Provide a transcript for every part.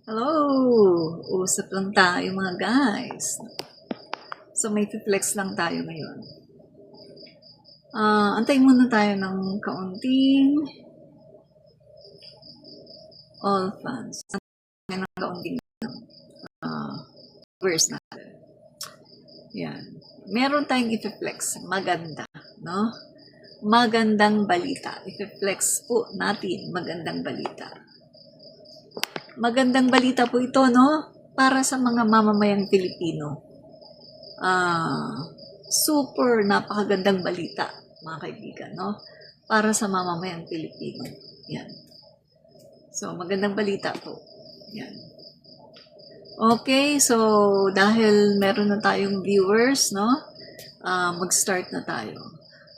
Hello! Usap lang tayo mga guys. So may flex lang tayo ngayon. Antayin muna tayo ng kaunting all fans. Antayin ng kaunting verse natin. Yan. Meron tayong i-flex. Maganda. No? Magandang balita. I-flex po natin. Magandang balita. Magandang balita po ito, no? Para sa mga mamamayang Pilipino. Super napakagandang balita, mga kaibigan, no? Para sa mamamayang Pilipino. Yan. So, magandang balita po. Yan. Okay, so dahil meron na tayong viewers, no? Mag-start na tayo.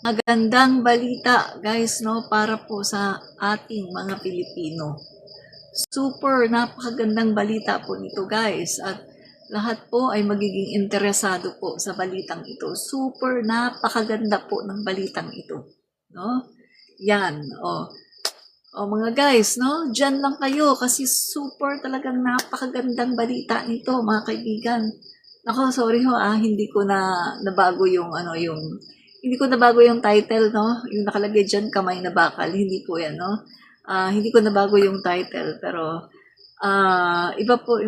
Magandang balita, guys, no? Para po sa ating mga Pilipino. Super napakagandang balita po nito, guys. At lahat po ay magiging interesado po sa balitang ito. Super napakaganda po ng balitang ito. No? Yan. O mga guys, no? Diyan lang kayo kasi super talagang napakagandang balita nito, mga kaibigan. Ako, sorry ho, hindi ko na nabago yung hindi ko nabago yung title, no? Yung nakalagay diyan, kamay na bakal. Hindi po yan, no? Hindi ko nabago yung title, pero iba po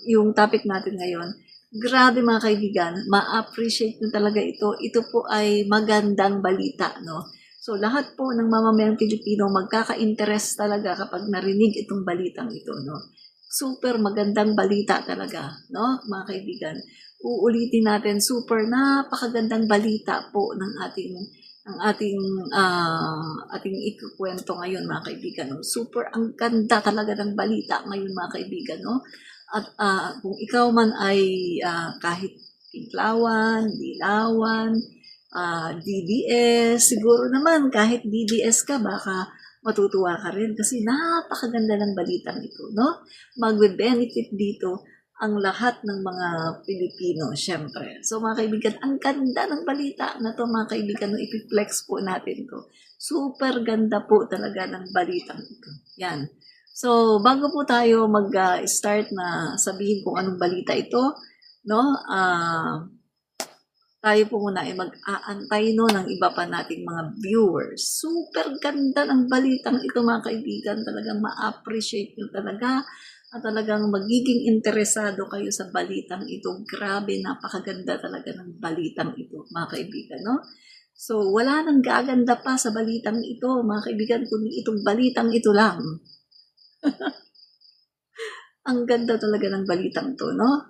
yung topic natin ngayon. Grabe mga kaibigan, ma-appreciate nyo talaga ito. Ito po ay magandang balita, no? So lahat po ng mamamayang Pilipino magkaka-interest talaga kapag narinig itong balitang ito, no? Super magandang balita talaga, no? Mga kaibigan, uulitin natin, super napakagandang balita po ng ating ikukwento ngayon, mga kaibigan, no? Super ang ganda talaga ng balita ngayon, mga kaibigan, no? At kung ikaw man ay kahit Pinklawan, Dilawan, DDS, siguro naman kahit DDS ka, baka matutuwa ka rin kasi napakaganda ng balitang ito, no? Magbe-benefit dito ang lahat ng mga Pilipino, syempre. So mga kaibigan, ang ganda ng balita na to, mga kaibigan, no, ipiflex po natin to. Super ganda po talaga ng balitang ito. Yan. So bago po tayo mag-start na sabihin kung anong balita ito, no? Tayo po muna ay mag-aantay no ng iba pa nating mga viewers. Super ganda ng balitang ito, mga kaibigan. Talagang ma-appreciate nyo talaga at talagang magiging interesado kayo sa balitang ito. Grabe, napakaganda talaga ng balitang ito, mga kaibigan, no? So, wala nang gaganda pa sa balitang ito, mga kaibigan, kundi itong balitang ito lang. Ang ganda talaga ng balitang to, no?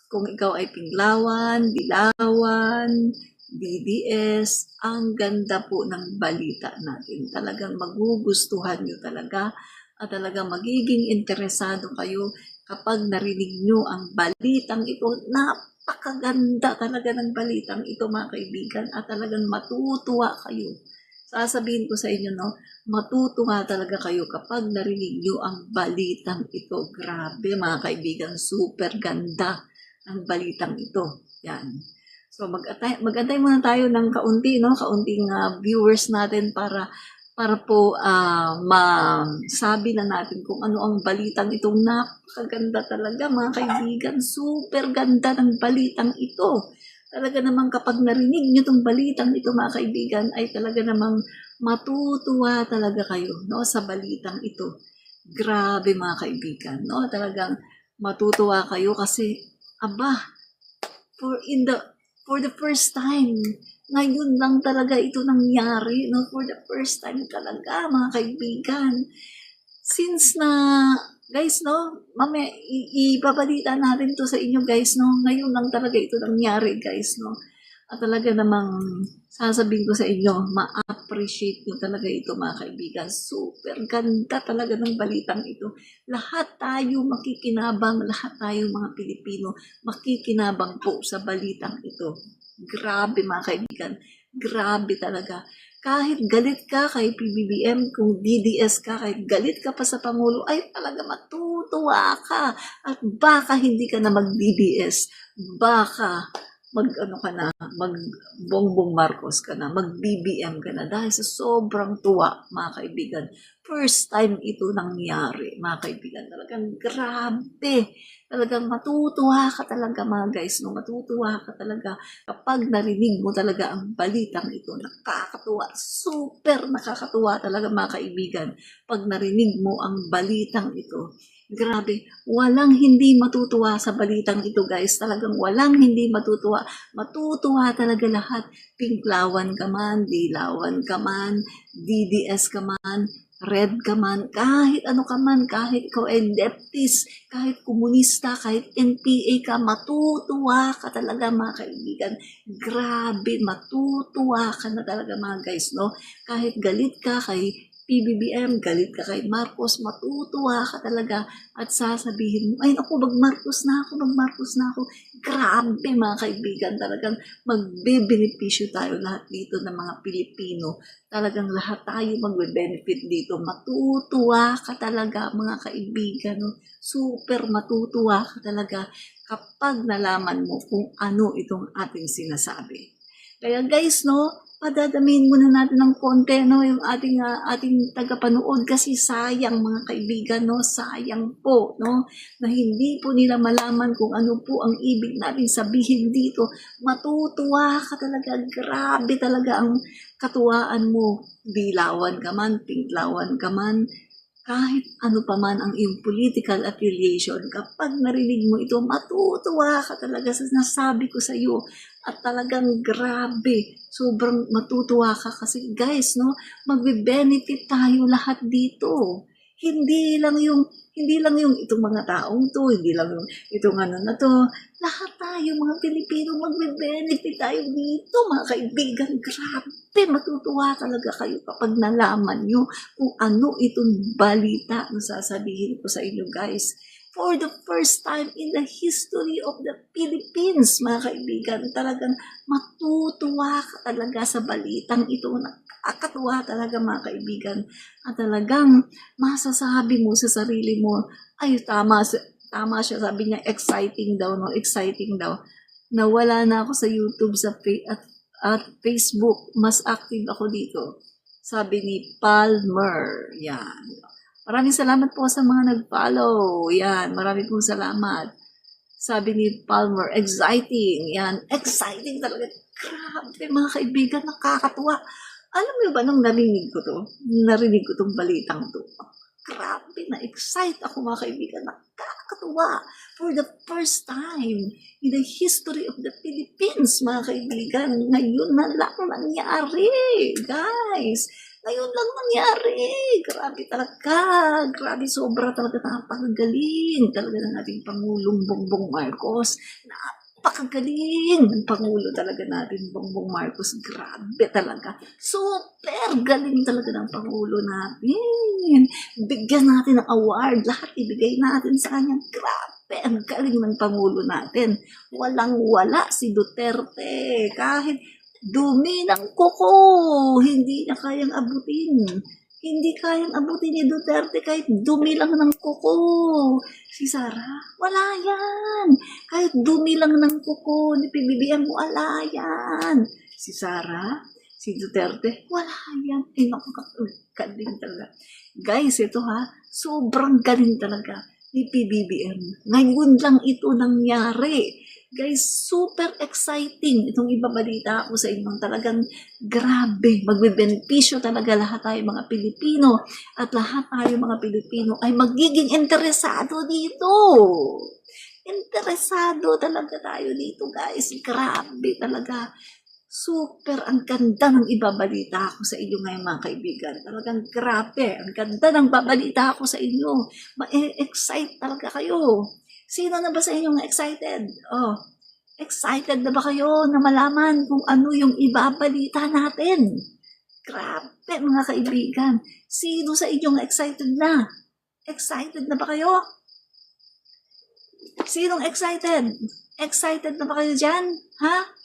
Kung ikaw ay Pinklawan, Dilawan, DDS, ang ganda po ng balita natin. Talagang magugustuhan nyo talaga at talagang magiging interesado kayo kapag narinig nyo ang balitang ito. Napakaganda talaga ng balitang ito, mga kaibigan, at talagang matutuwa kayo. Sasabihin ko sa inyo, no, matutuwa talaga kayo kapag narinig nyo ang balitang ito. Grabe, mga kaibigan, super ganda ang balitang ito. Yan. So mag-antay muna tayo ng kaunti, no? Kaunting viewers natin para po masabi na natin kung ano ang balitang ito. Napakaganda talaga, mga kaibigan. Super ganda ng balitang ito. Talaga namang kapag narinig nyo itong balitang ito, mga kaibigan, ay talaga namang matutuwa talaga kayo, no, sa balitang ito. Grabe, mga kaibigan, no? Talagang matutuwa kayo kasi for the first time, ngayon lang talaga ito nangyari, no? For the first time talaga, mga kaibigan. Since na, guys, no? Mamaya, ibabalita natin to sa inyo, guys, no? Ngayon lang talaga ito nangyari, guys, no? At talaga namang sasabihin ko sa inyo, ma-appreciate nyo talaga ito, mga kaibigan. Super ganda talaga ng balitang ito. Lahat tayo makikinabang, lahat tayo mga Pilipino makikinabang po sa balitang ito. Grabe, mga kaibigan. Grabe talaga. Kahit galit ka kay PBBM, kung DDS ka, kahit galit ka pa sa Pangulo, ay talaga matutuwa ka. At baka hindi ka na mag-DDS. Baka mag-ano ka na, mag-Bongbong Marcos ka na, mag-BBM ka na dahil sa sobrang tuwa, mga kaibigan. First time ito nangyari, mga kaibigan. Talagang grabe. Talagang matutuwa ka talaga, mga guys. No? Matutuwa ka talaga kapag narinig mo talaga ang balitang ito. Nakakatuwa. Super nakakatuwa talaga, mga kaibigan. Pag narinig mo ang balitang ito. Grabe, walang hindi matutuwa sa balitang ito, guys. Talagang walang hindi matutuwa. Matutuwa talaga lahat. Pinklawan ka man, dilawan ka man, DDS ka man, red ka man, kahit ano ka man, kahit ikaw ay leftist, kahit komunista, kahit NPA ka, matutuwa ka talaga, mga kaibigan. Grabe, matutuwa ka na talaga, mga guys, no? Kahit galit ka kay PBBM, galit ka kay Marcos, matutuwa ka talaga at sasabihin mo, ay naku, mag-Marcos na ako, mag-Marcos na ako. Grabe, mga kaibigan, talagang magbe-benepisyo tayo lahat dito ng mga Pilipino. Talagang lahat tayo magbe-benefit dito. Matutuwa ka talaga, mga kaibigan. No? Super matutuwa ka talaga kapag nalaman mo kung ano itong ating sinasabi. Kaya guys, no, padadamihin muna natin ng konti, no, yung ating tagapanood kasi sayang, mga kaibigan, no, sayang po, no, na hindi po nila malaman kung ano po ang ibig natin sabihin dito. Matutuwa ka talaga, grabe talaga ang katuwaan mo. Dilawan ka man, pinklawan ka man, kahit ano pa man ang iyong political affiliation, kapag narinig mo ito, matutuwa ka talaga sa nasabi ko sa iyo. At talagang grabe, sobrang matutuwa ka kasi guys, no, magbe-benefit tayo lahat dito. Hindi lang yung itong mga taong to, hindi lang yung itong ano na to. Lahat tayo, mga Pilipino, magbe-benefit tayo dito, mga kaibigan. Grabe, matutuwa talaga kayo kapag nalaman nyo kung ano itong balita na sasabihin ko sa inyo, guys. For the first time in the history of the Philippines, mga kaibigan, talagang matutuwa ka talaga sa balitang ito. Nakakatuwa talaga, mga kaibigan. At talagang masasabi mo sa sarili mo, ay tama siya, sabi niya, exciting daw, no? Exciting daw. Nawala na ako sa YouTube at Facebook. Mas active ako dito. Sabi ni Palmer. Yan. Maraming salamat po sa mga nag-follow. Yan, maraming pong salamat. Sabi ni Palmer, exciting. Yan, exciting talaga. Grabe, mga kaibigan, nakakatuwa. Alam mo ba nung narinig ko tong balitang to, grabe, na-excite ako, mga kaibigan, nakakatuwa. For the first time in the history of the Philippines, mga kaibigan, ngayon na lang nangyari, guys. Ngayon lang nangyari. Grabe talaga. Grabe, sobra talaga, napakagaling talaga ng ating Pangulong Bongbong Marcos. Napakagaling ng Pangulo talaga natin, Bongbong Marcos. Grabe talaga. Super galing talaga ng Pangulo natin. Bigyan natin ng award. Lahat ibigay natin sa kanya. Grabe, ang galing ng Pangulo natin. Walang-wala si Duterte. Kahit dumi ng kuko, hindi na kayang abutin. Hindi kayang abutin ni Duterte kahit dumi lang ng kuko. Si Sara, wala yan. Kahit dumi lang ng kuko ni PBBM, wala yan. Si Sara, si Duterte, wala yan. Eh, galing talaga. Guys, ito ha, sobrang galing talaga ni PBBM. Ngayon lang ito nangyari. Guys, super exciting itong ibabalita ko sa inyo. Talagang grabe, magbebenepisyo talaga lahat tayo mga Pilipino at lahat tayo mga Pilipino ay magiging interesado dito. Interesado talaga tayo dito, guys. Grabe talaga. Super, ang ganda ng ibabalita ko sa inyo ngayon, mga kaibigan. Talagang grabe, ang ganda ng babalita ko sa inyo. Ma-excite talaga kayo. Sino na ba sa inyong excited? Oh, excited na ba kayo na malaman kung ano yung ibabalita natin? Grabe, mga kaibigan. Sino sa inyong excited na? Excited na ba kayo? Sinong excited? Excited na ba kayo dyan? Ha?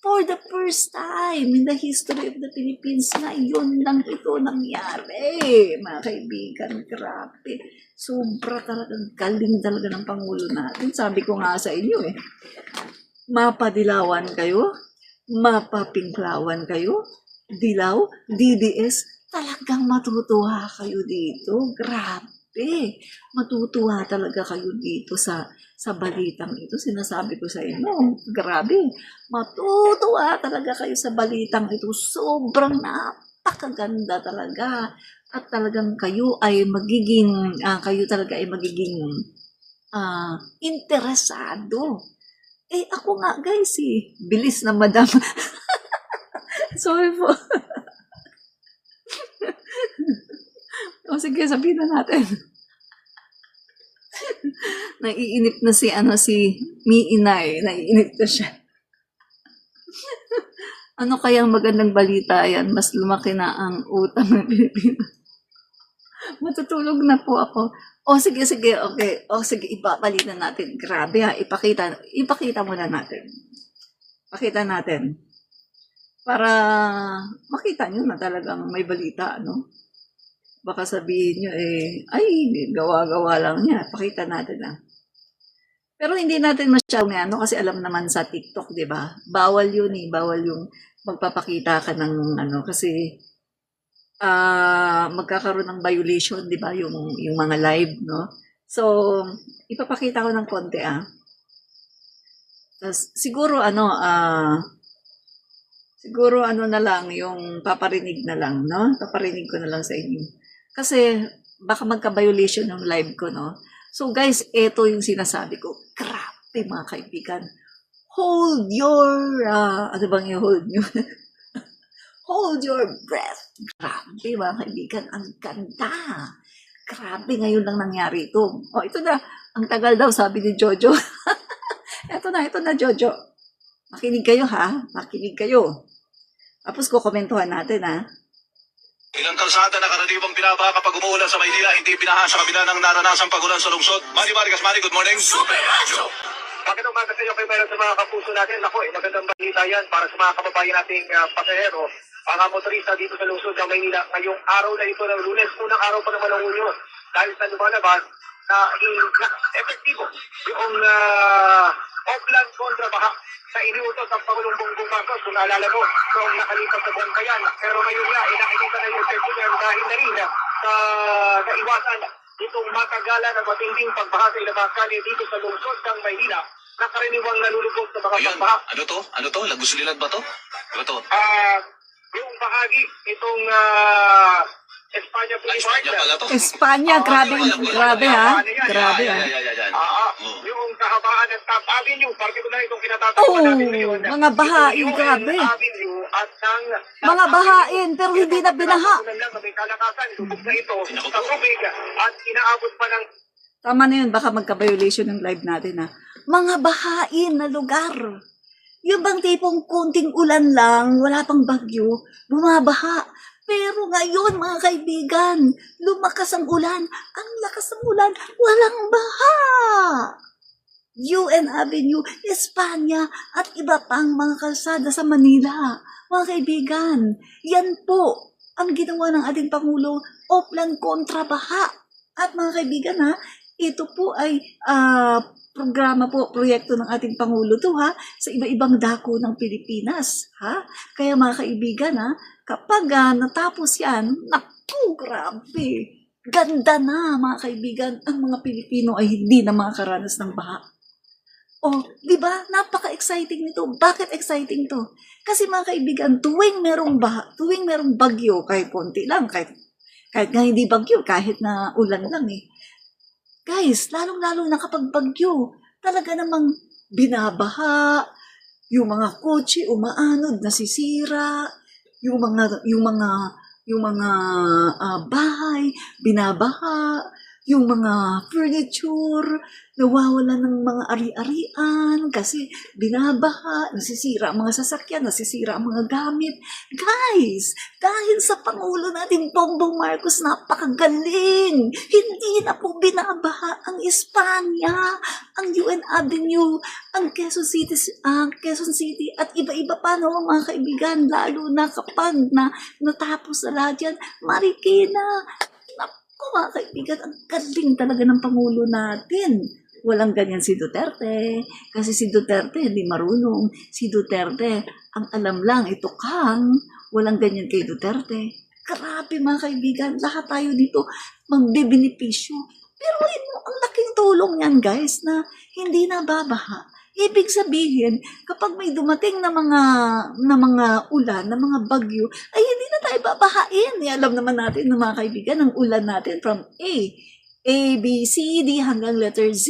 For the first time in the history of the Philippines, ngayon lang ito nangyari. Mga kaibigan, grabe. Sobra talagang galing talaga ng Pangulo natin. Sabi ko nga sa inyo mapadilawan kayo, mapapinklawan kayo, dilaw, DDS, talagang matutuwa kayo dito. Grabe. Matutuwa talaga kayo dito sa balitang ito. Sinasabi ko sa inyo, grabe. Matutuwa talaga kayo sa balitang ito. Sobrang napakaganda talaga. At talagang kayo talaga ay magiging interesado. Ako nga guys bilis na madam. Sorry po. O sige, sabihin na natin. Naiinip na si Miinay. Naiinip na siya. Ano kayang magandang balita yan? Mas lumaki na ang utang ng Pilipinas. Matutulog na po ako. Sige, okay. Sige, ipapalitan natin. Grabe ha, ipakita muna natin. Pakita natin. Para makita nyo na talagang may balita, no? Baka sabihin nyo, ay, gawa-gawa lang niya. Pakita natin lang. Pero hindi natin masyadong kasi alam naman sa TikTok, di ba? Bawal yun bawal yung magpapakita ka ng kasi magkakaroon ng violation, di ba? Yung mga live, no? So, ipapakita ko ng konti, Tas, siguro na lang, yung paparinig na lang, no? Paparinig ko na lang sa inyo. Kasi, baka magka-violation yung live ko, no? So, guys, ito yung sinasabi ko. Grabe, mga kaibigan. Hold your, ano bang yung hold nyo? Hold your breath. Grabe, mga kaibigan. Ang ganda. Grabe, ngayon lang nangyari ito. Ito na. Ang tagal daw, sabi ni Jojo. ito na, Jojo. Makinig kayo, ha? Makinig kayo. Tapos kukomentuhan natin, ha? Ilang kalsada na karaniwang binaba kapag umuulan sa Maynila, hindi binaha sa kabila ng naranasang pagulan sa lungsod. Mari Gasmani, good morning. Super Radio! Bakit umaga sa iyo kay meron sa mga kapuso natin? Ako, magandang balita yan para sa mga kababayan nating pasahero. Ang motorista dito sa lungsod ng Maynila ngayong araw na ito ng Lunes, unang araw pa naman ng Hunyo. Dahil sa lumalabas na epektibo yung Oplan kontra baha sa iniutos ng Pangulong Bongbong Marcos. Kung naalala mo, noong nakalipas sa Bangkayan. Pero ngayon nga, nakikita na yung epektibo dahil na rin sa iwasan itong matagalan at matinding pagbaha sa ilang kali dito sa lungsod ng Maynila na karaniwang nalulubog sa mga pagbaha. Ano to? Lagos Lilag ba to? Ano to? Yung bahagi itong Espanya po. Espanya pala to. Espanya, grabe ha. Grabe ha. Yung kahabaan ng Top Avenue, particular itong kinatatawa natin ngayon. Mga bahain, grabe. Mga bahain, pero hindi na binaha. May kalakasan, lubog na ito sa tubig at inaabot pa ng... Tama na yun, baka magka-violation ng live natin ha. Mga bahain na lugar. Yung bang tipong konting ulan lang, wala pang bagyo, bumabaha. Pero ngayon, mga kaibigan, lumakas ang ulan. Ang lakas ng ulan, walang baha. UN Avenue, Espanya, at iba pang mga kalsada sa Manila. Mga kaibigan, yan po ang ginawa ng ating Pangulo, Oplan kontra baha. At mga kaibigan ito po ay programa po, proyekto ng ating Pangulo to sa iba-ibang dako ng Pilipinas. Kaya mga kaibigan kapag natapos yan, naku, grabe. Ganda na mga kaibigan, ang mga Pilipino ay hindi na makakaranas ng baha. Di ba? Napaka-exciting nito. Bakit exciting to? Kasi mga kaibigan, tuwing merong baha, tuwing merong bagyo, kahit konti lang, kahit nga hindi bagyo, kahit na ulan lang Guys, lalong-lalo na kapag bagyo, talaga namang binabaha, yung mga kotse umaanod, nasisira, yung mga bahay binabaha, yung mga furniture nawawala ng mga ari-arian kasi binabaha, nasisira ang mga sasakyan, nasisira ang mga gamit. Guys, dahil sa Pangulo natin Bongbong Marcos, napakagaling. Hindi na po binabaha ang Espanya, ang UN Avenue, ang Quezon City at iba-iba pa mga kaibigan, lalo na kapag natapos na lahat yan, Marikina. Naku mga kaibigan, ang galing talaga ng Pangulo natin. Walang ganyan si Duterte. Kasi si Duterte hindi marunong. Si Duterte, ang alam lang, ito kang, walang ganyan kay Duterte. Grabe mga kaibigan, lahat tayo dito magbebenepisyo. Pero ang laking tulong yan guys na hindi nababaha. Ibig sabihin, kapag may dumating na mga ulan, na mga bagyo, ay hindi na tayo babahain. Alam naman natin ng mga kaibigan, ang ulan natin from A, B, C, D hanggang letter Z.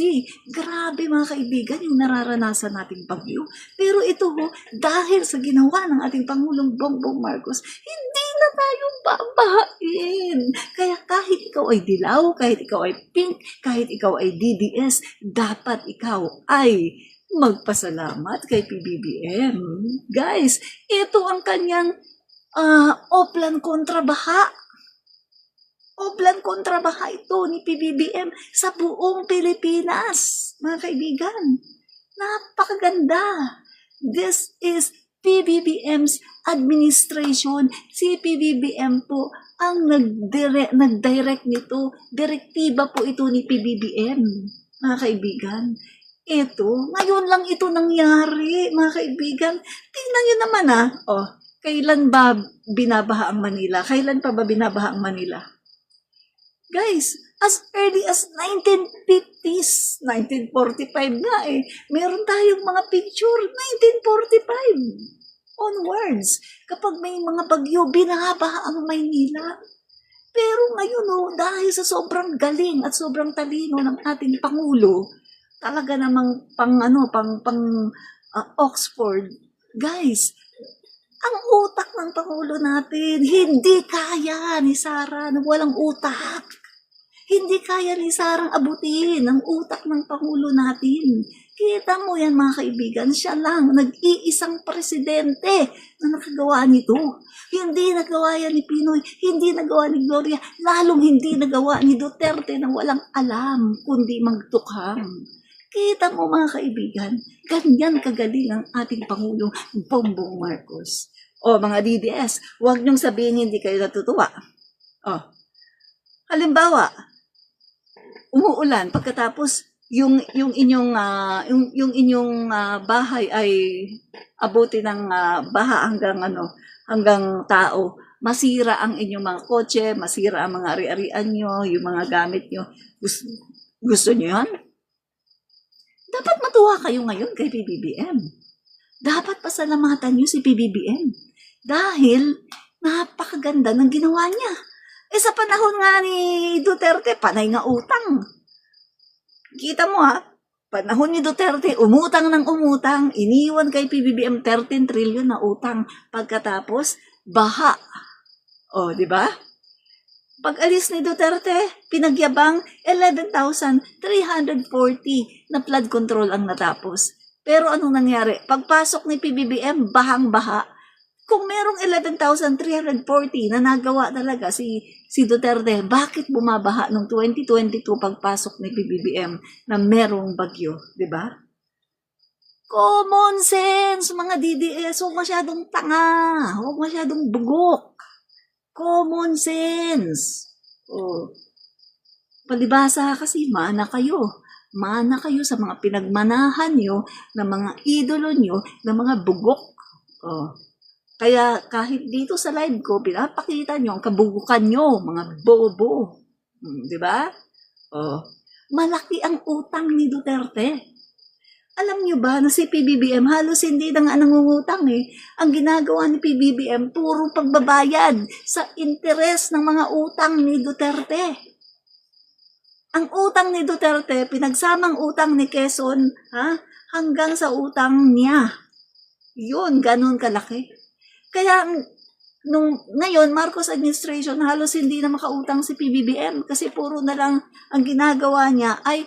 Grabe mga kaibigan yung nararanasan nating bagyo. Pero ito dahil sa ginawa ng ating Pangulong Bongbong Marcos, hindi na tayo babahain. Kaya kahit ikaw ay dilaw, kahit ikaw ay pink, kahit ikaw ay DDS, dapat ikaw ay magpasalamat kay PBBM. Guys, ito ang kanyang Oplan kontra baha. Oplan kontra baha ito ni PBBM sa buong Pilipinas, mga kaibigan. Napakaganda. This is PBBM's administration. Si PBBM po ang nag-direct nito. Direktiba po ito ni PBBM, mga kaibigan. Ito, ngayon lang ito nangyari, mga kaibigan. Tingnan nyo naman kailan ba binabaha ang Manila? Kailan pa ba binabaha ang Manila? Guys, as early as 1950s, 1945 nga meron tayong mga picture, 1945 onwards. Kapag may mga bagyo, binabaha ang Maynila. Pero ngayon dahil sa sobrang galing at sobrang talino ng ating Pangulo, talaga namang Oxford. Guys, ang utak ng Pangulo natin, hindi kaya ni Sara na walang utak. Hindi kaya ni Sarang abutin ang utak ng Pangulo natin. Kita mo yan mga kaibigan, siya lang, nag-iisang presidente na nakagawa nito. Hindi nagawa yan ni Pinoy, hindi nagawa ni Gloria, lalong hindi nagawa ni Duterte na walang alam, kundi magtukhang. Kita mo mga kaibigan, ganyan kagaling ang ating Pangulong Bongbong Marcos. Mga DDS, huwag niyong sabihin hindi kayo natutuwa. Halimbawa, umuulan pagkatapos yung inyong bahay ay abuti ng baha hanggang tao. Masira ang inyong mga kotse, masira ang mga ari-arian nyo, yung mga gamit nyo. Gusto nyo yan? Dapat matuwa kayo ngayon kay PBBM. Dapat pasalamatan nyo si PBBM. Dahil napakaganda ng ginawa niya. Sa panahon nga ni Duterte, panay nga utang. Kita mo panahon ni Duterte, umutang ng umutang, iniwan kay PBBM 13 trillion na utang. Pagkatapos, baha. Di ba? Pag-alis ni Duterte, pinagyabang 11,340 na flood control ang natapos. Pero anong nangyari? Pagpasok ni PBBM, bahang-baha. Kung merong 11,340 na nagawa talaga si Duterte, bakit bumabaha noong 2022 pagpasok ni PBBM na merong bagyo, di ba? Common sense, mga DDS, huwag masyadong tanga, huwag masyadong bugok. Common sense. Palibasa kasi, mana kayo. Mana kayo sa mga pinagmanahan nyo, na mga idolo nyo, na mga bugok. Kaya kahit dito sa live ko, pinapakita nyo ang kabugukan nyo, mga bobo. Di ba? Malaki ang utang ni Duterte. Alam nyo ba na si PBBM halos hindi na nga nangungutang Ang ginagawa ni PBBM, puro pagbabayad sa interes ng mga utang ni Duterte. Ang utang ni Duterte, pinagsamang utang ni Quezon, hanggang sa utang niya. Yun, ganun kalaki. Kaya ngayon, Marcos administration, halos hindi na makautang si PBBM kasi puro na lang ang ginagawa niya ay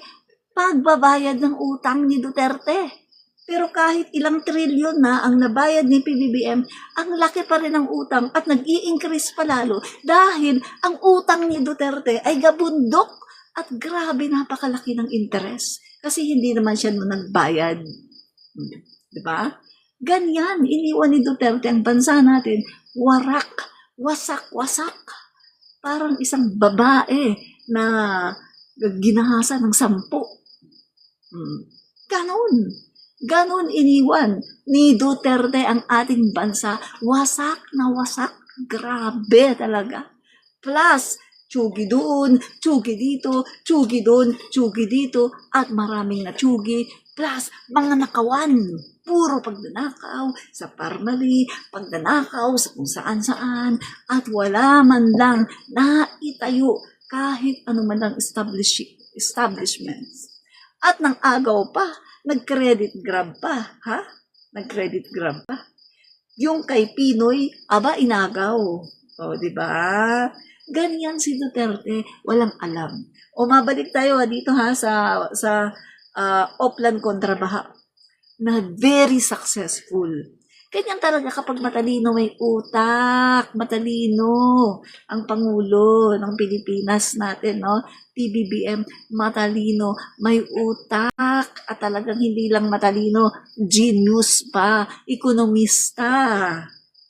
pagbabayad ng utang ni Duterte. Pero kahit ilang trilyon na ang nabayad ni PBBM, ang laki pa rin ng utang at nag-i-increase pa lalo dahil ang utang ni Duterte ay gabundok at grabe napakalaki ng interest kasi hindi naman siya nagbayad. Diba? Ganyan, iniwan ni Duterte ang bansa natin, warak, wasak-wasak. Parang isang babae na ginahasa ng 10. Ganon. Ganon iniwan ni Duterte ang ating bansa. Wasak na wasak. Grabe talaga. Plus, tsugi doon, tsugi dito, tsugi doon, tsugi dito, at maraming na tsugi. Plus, mga nakawan. Puro pagdanakaw sa parmali, pagdanakaw sa kung saan-saan, at wala man lang naitayo kahit ano man lang establishments. At nang agaw pa, nag-credit grab pa, ha? Nag-credit grab pa. Yung kay Pinoy, aba inagaw. O, di ba? Ganyan si Duterte, walang alam. O mabalik tayo dito ha sa Oplan kontra Baha na very successful. Ganyan talaga kapag matalino, may utak, matalino ang Pangulo ng Pilipinas natin, no? PBBM, matalino, may utak, at talagang hindi lang matalino, genius pa, ekonomista.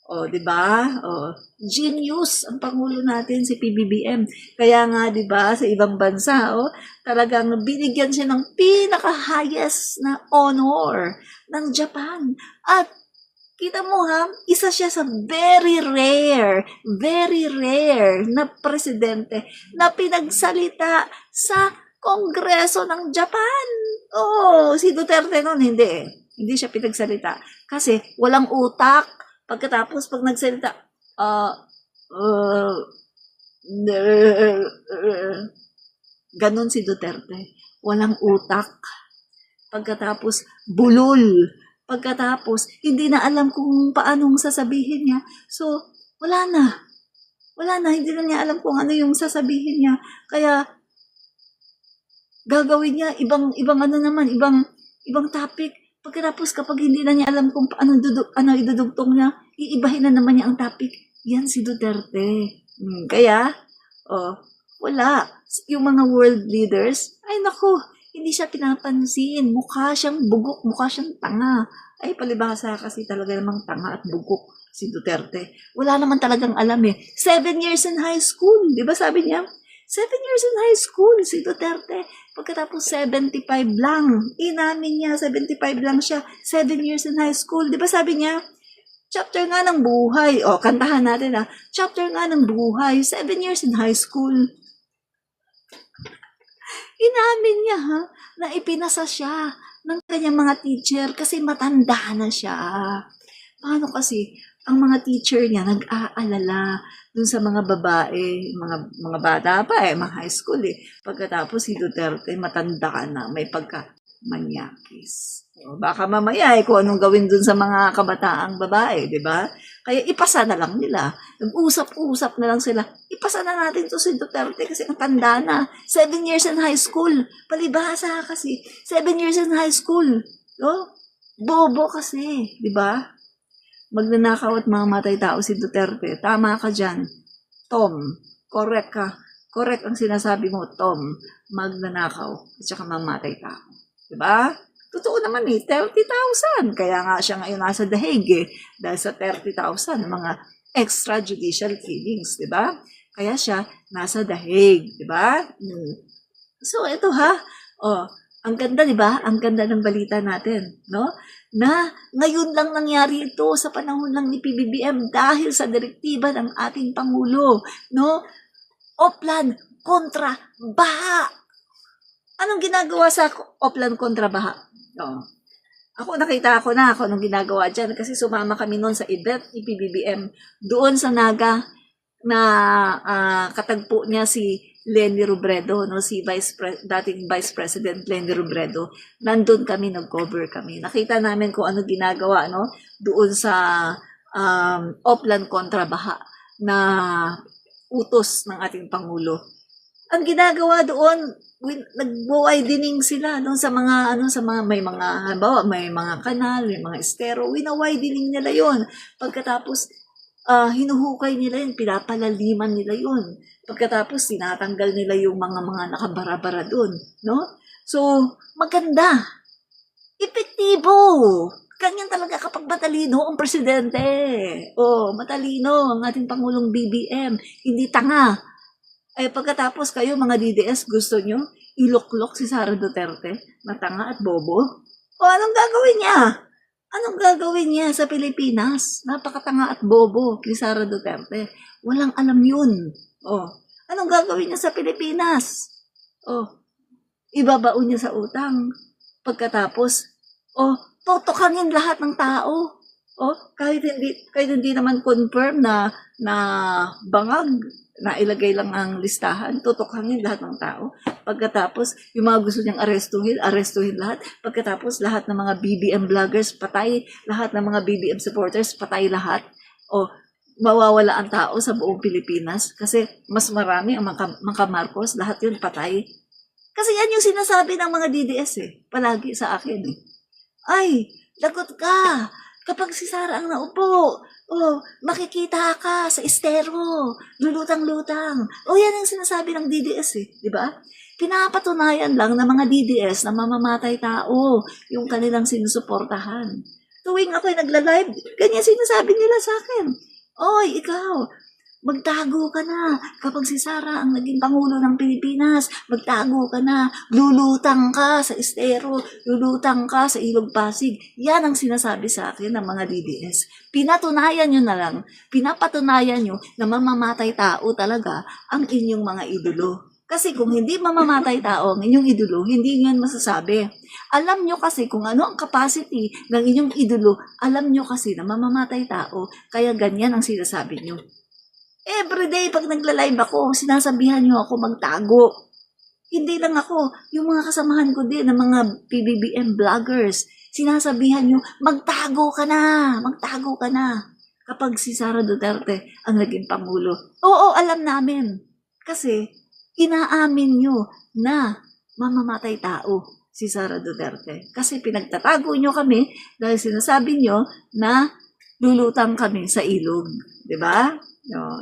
O, di ba? O, genius ang Pangulo natin, si PBBM. Kaya nga, di ba, sa ibang bansa, talagang binigyan siya ng pinaka-highest na honor ng Japan. At kita mo ha, isa siya sa very rare na presidente na pinagsalita sa Kongreso ng Japan. Oh, si Duterte noon, hindi siya pinagsalita. Kasi walang utak. Pagkatapos, pag nagsalita, ganon si Duterte. Walang utak. Pagkatapos, bulol. Pagkatapos, hindi na alam kung paanong sasabihin niya. So, wala na. Wala na. Hindi na niya alam kung ano yung sasabihin niya. Kaya, gagawin niya ibang topic. Pagkatapos, kapag hindi na niya alam kung paano idudugtong niya, iibahin na naman niya ang topic. Yan si Duterte. Kaya, wala. Yung mga world leaders, ay naku, hindi siya pinapansin. Mukha siyang bugok, mukha siyang tanga. Ay, palibhasa kasi talaga namang tanga at bugok si Duterte. Wala naman talagang alam 7 years in high school. Di ba sabi niya? 7 years in high school si Duterte. Pagkatapos 75 lang. Inamin niya, 75 lang siya. 7 years in high school. Di ba sabi niya? Chapter nga ng buhay. O, kantahan natin Chapter nga ng buhay. 7 years in high school. Inamin niya na ipinasa siya ng kanyang mga teacher kasi matanda na siya. Paano kasi ang mga teacher niya nag-aalala dun sa mga babae, mga bata pa mga high school Pagkatapos si Duterte matanda ka na, may pagka-manyakis. Baka mamaya kung anong gawin dun sa mga kabataang babae, di ba? Kaya ipasa na lang nila. Nag-usap-usap na lang sila. Ipasa na natin to si Duterte kasi ang tanda na. 7 years in high school. Palibhasa kasi. 7 years in high school. Bobo kasi. Di ba? Magnanakaw at mamatay tao si Duterte. Tama ka dyan. Tom, correct ka. Correct ang sinasabi mo, Tom. Magnanakaw at saka mamatay tao. Di ba? Totoo naman 30,000. Kaya nga siya ngayon nasa The Hague dahil sa 30,000 mga extrajudicial killings, di ba? Kaya siya nasa The Hague, di ba? So ito ang ganda, di ba? Ang ganda ng balita natin, no? Na ngayon lang nangyari ito sa panahon lang ni PBBM dahil sa direktiba ng ating Pangulo, no? Oplan kontra Baha. Anong ginagawa sa Oplan kontra Baha? Ako nakita ko na anong ginagawa dyan kasi sumama kami noon sa event ni PBBM doon sa Naga na katagpo niya si Leni Robredo, no, dating Vice President Leni Robredo. Nandun kami, nag-cover kami. Nakita namin kung ano ginagawa doon sa Oplan kontra Baha na utos ng ating Pangulo. Ang ginagawa doon, nag-widening sila sa mga may mga halimbawa, may mga kanal, may mga estero, wina-widening nila 'yon. Pagkatapos hinuhukay nila 'yun, pinapalaliman nila 'yun. Pagkatapos tinatanggal nila yung mga nakabara-bara doon, no? So, maganda. Epektibo. Ganyan talaga kapag matalino ang presidente. Matalino ang ating Pangulong BBM, hindi tanga. Ay pagkatapos kayo mga DDS gusto nyo iluklok si Sara Duterte na tanga at bobo? O anong gagawin niya? Anong gagawin niya sa Pilipinas? Napakatanga at bobo ni Sara Duterte. Walang alam yun. O, anong gagawin niya sa Pilipinas? O, ibabaon niya sa utang. Pagkatapos, tutukhangin lahat ng tao. Kahit hindi naman confirm na bangag, na ilagay lang ang listahan, tutukhangin lahat ng tao. Pagkatapos, yung mga gusto niyang arestuhin lahat. Pagkatapos, lahat ng mga BBM vloggers, patay. Lahat ng mga BBM supporters, patay lahat. Mawawala ang tao sa buong Pilipinas kasi mas marami ang mga Marcos, lahat yun patay. Kasi yan yung sinasabi ng mga DDS palagi sa akin Ay, lagot ka! Kapag si Sara ang naupo, makikita ka sa estero, lulutang-lutang. Yan ang sinasabi ng DDS di ba? Pinapatunayan lang ng mga DDS na mamamatay tao yung kanilang sinusuportahan. Tuwing ako'y nagla-live, ganyan sinasabi nila sa akin. Oy, ikaw, magtago ka na. Kapag si Sara ang naging Pangulo ng Pilipinas, magtago ka na. Lulutang ka sa estero, lulutang ka sa Ilog Pasig. Yan ang sinasabi sa akin ng mga DDS. Pinatunayan nyo na lang, pinapatunayan nyo na mamamatay tao talaga ang inyong mga idolo. Kasi kung hindi mamamatay tao ang inyong idolo, hindi nyo yan masasabi. Alam nyo kasi kung ano ang capacity ng inyong idolo, alam nyo kasi na mamamatay tao, kaya ganyan ang sinasabi nyo. Everyday, pag nagla-live ako, sinasabihan nyo ako magtago. Hindi lang ako, yung mga kasamahan ko din, ng mga PBBM vloggers, sinasabihan nyo, magtago ka na. Kapag si Sara Duterte ang naging Pangulo. Oo, alam namin. Kasi, inaamin nyo na mamamatay tao si Sara Duterte. Kasi pinagtatago nyo kami dahil sinasabi nyo na lulutang kami sa ilog. Diba?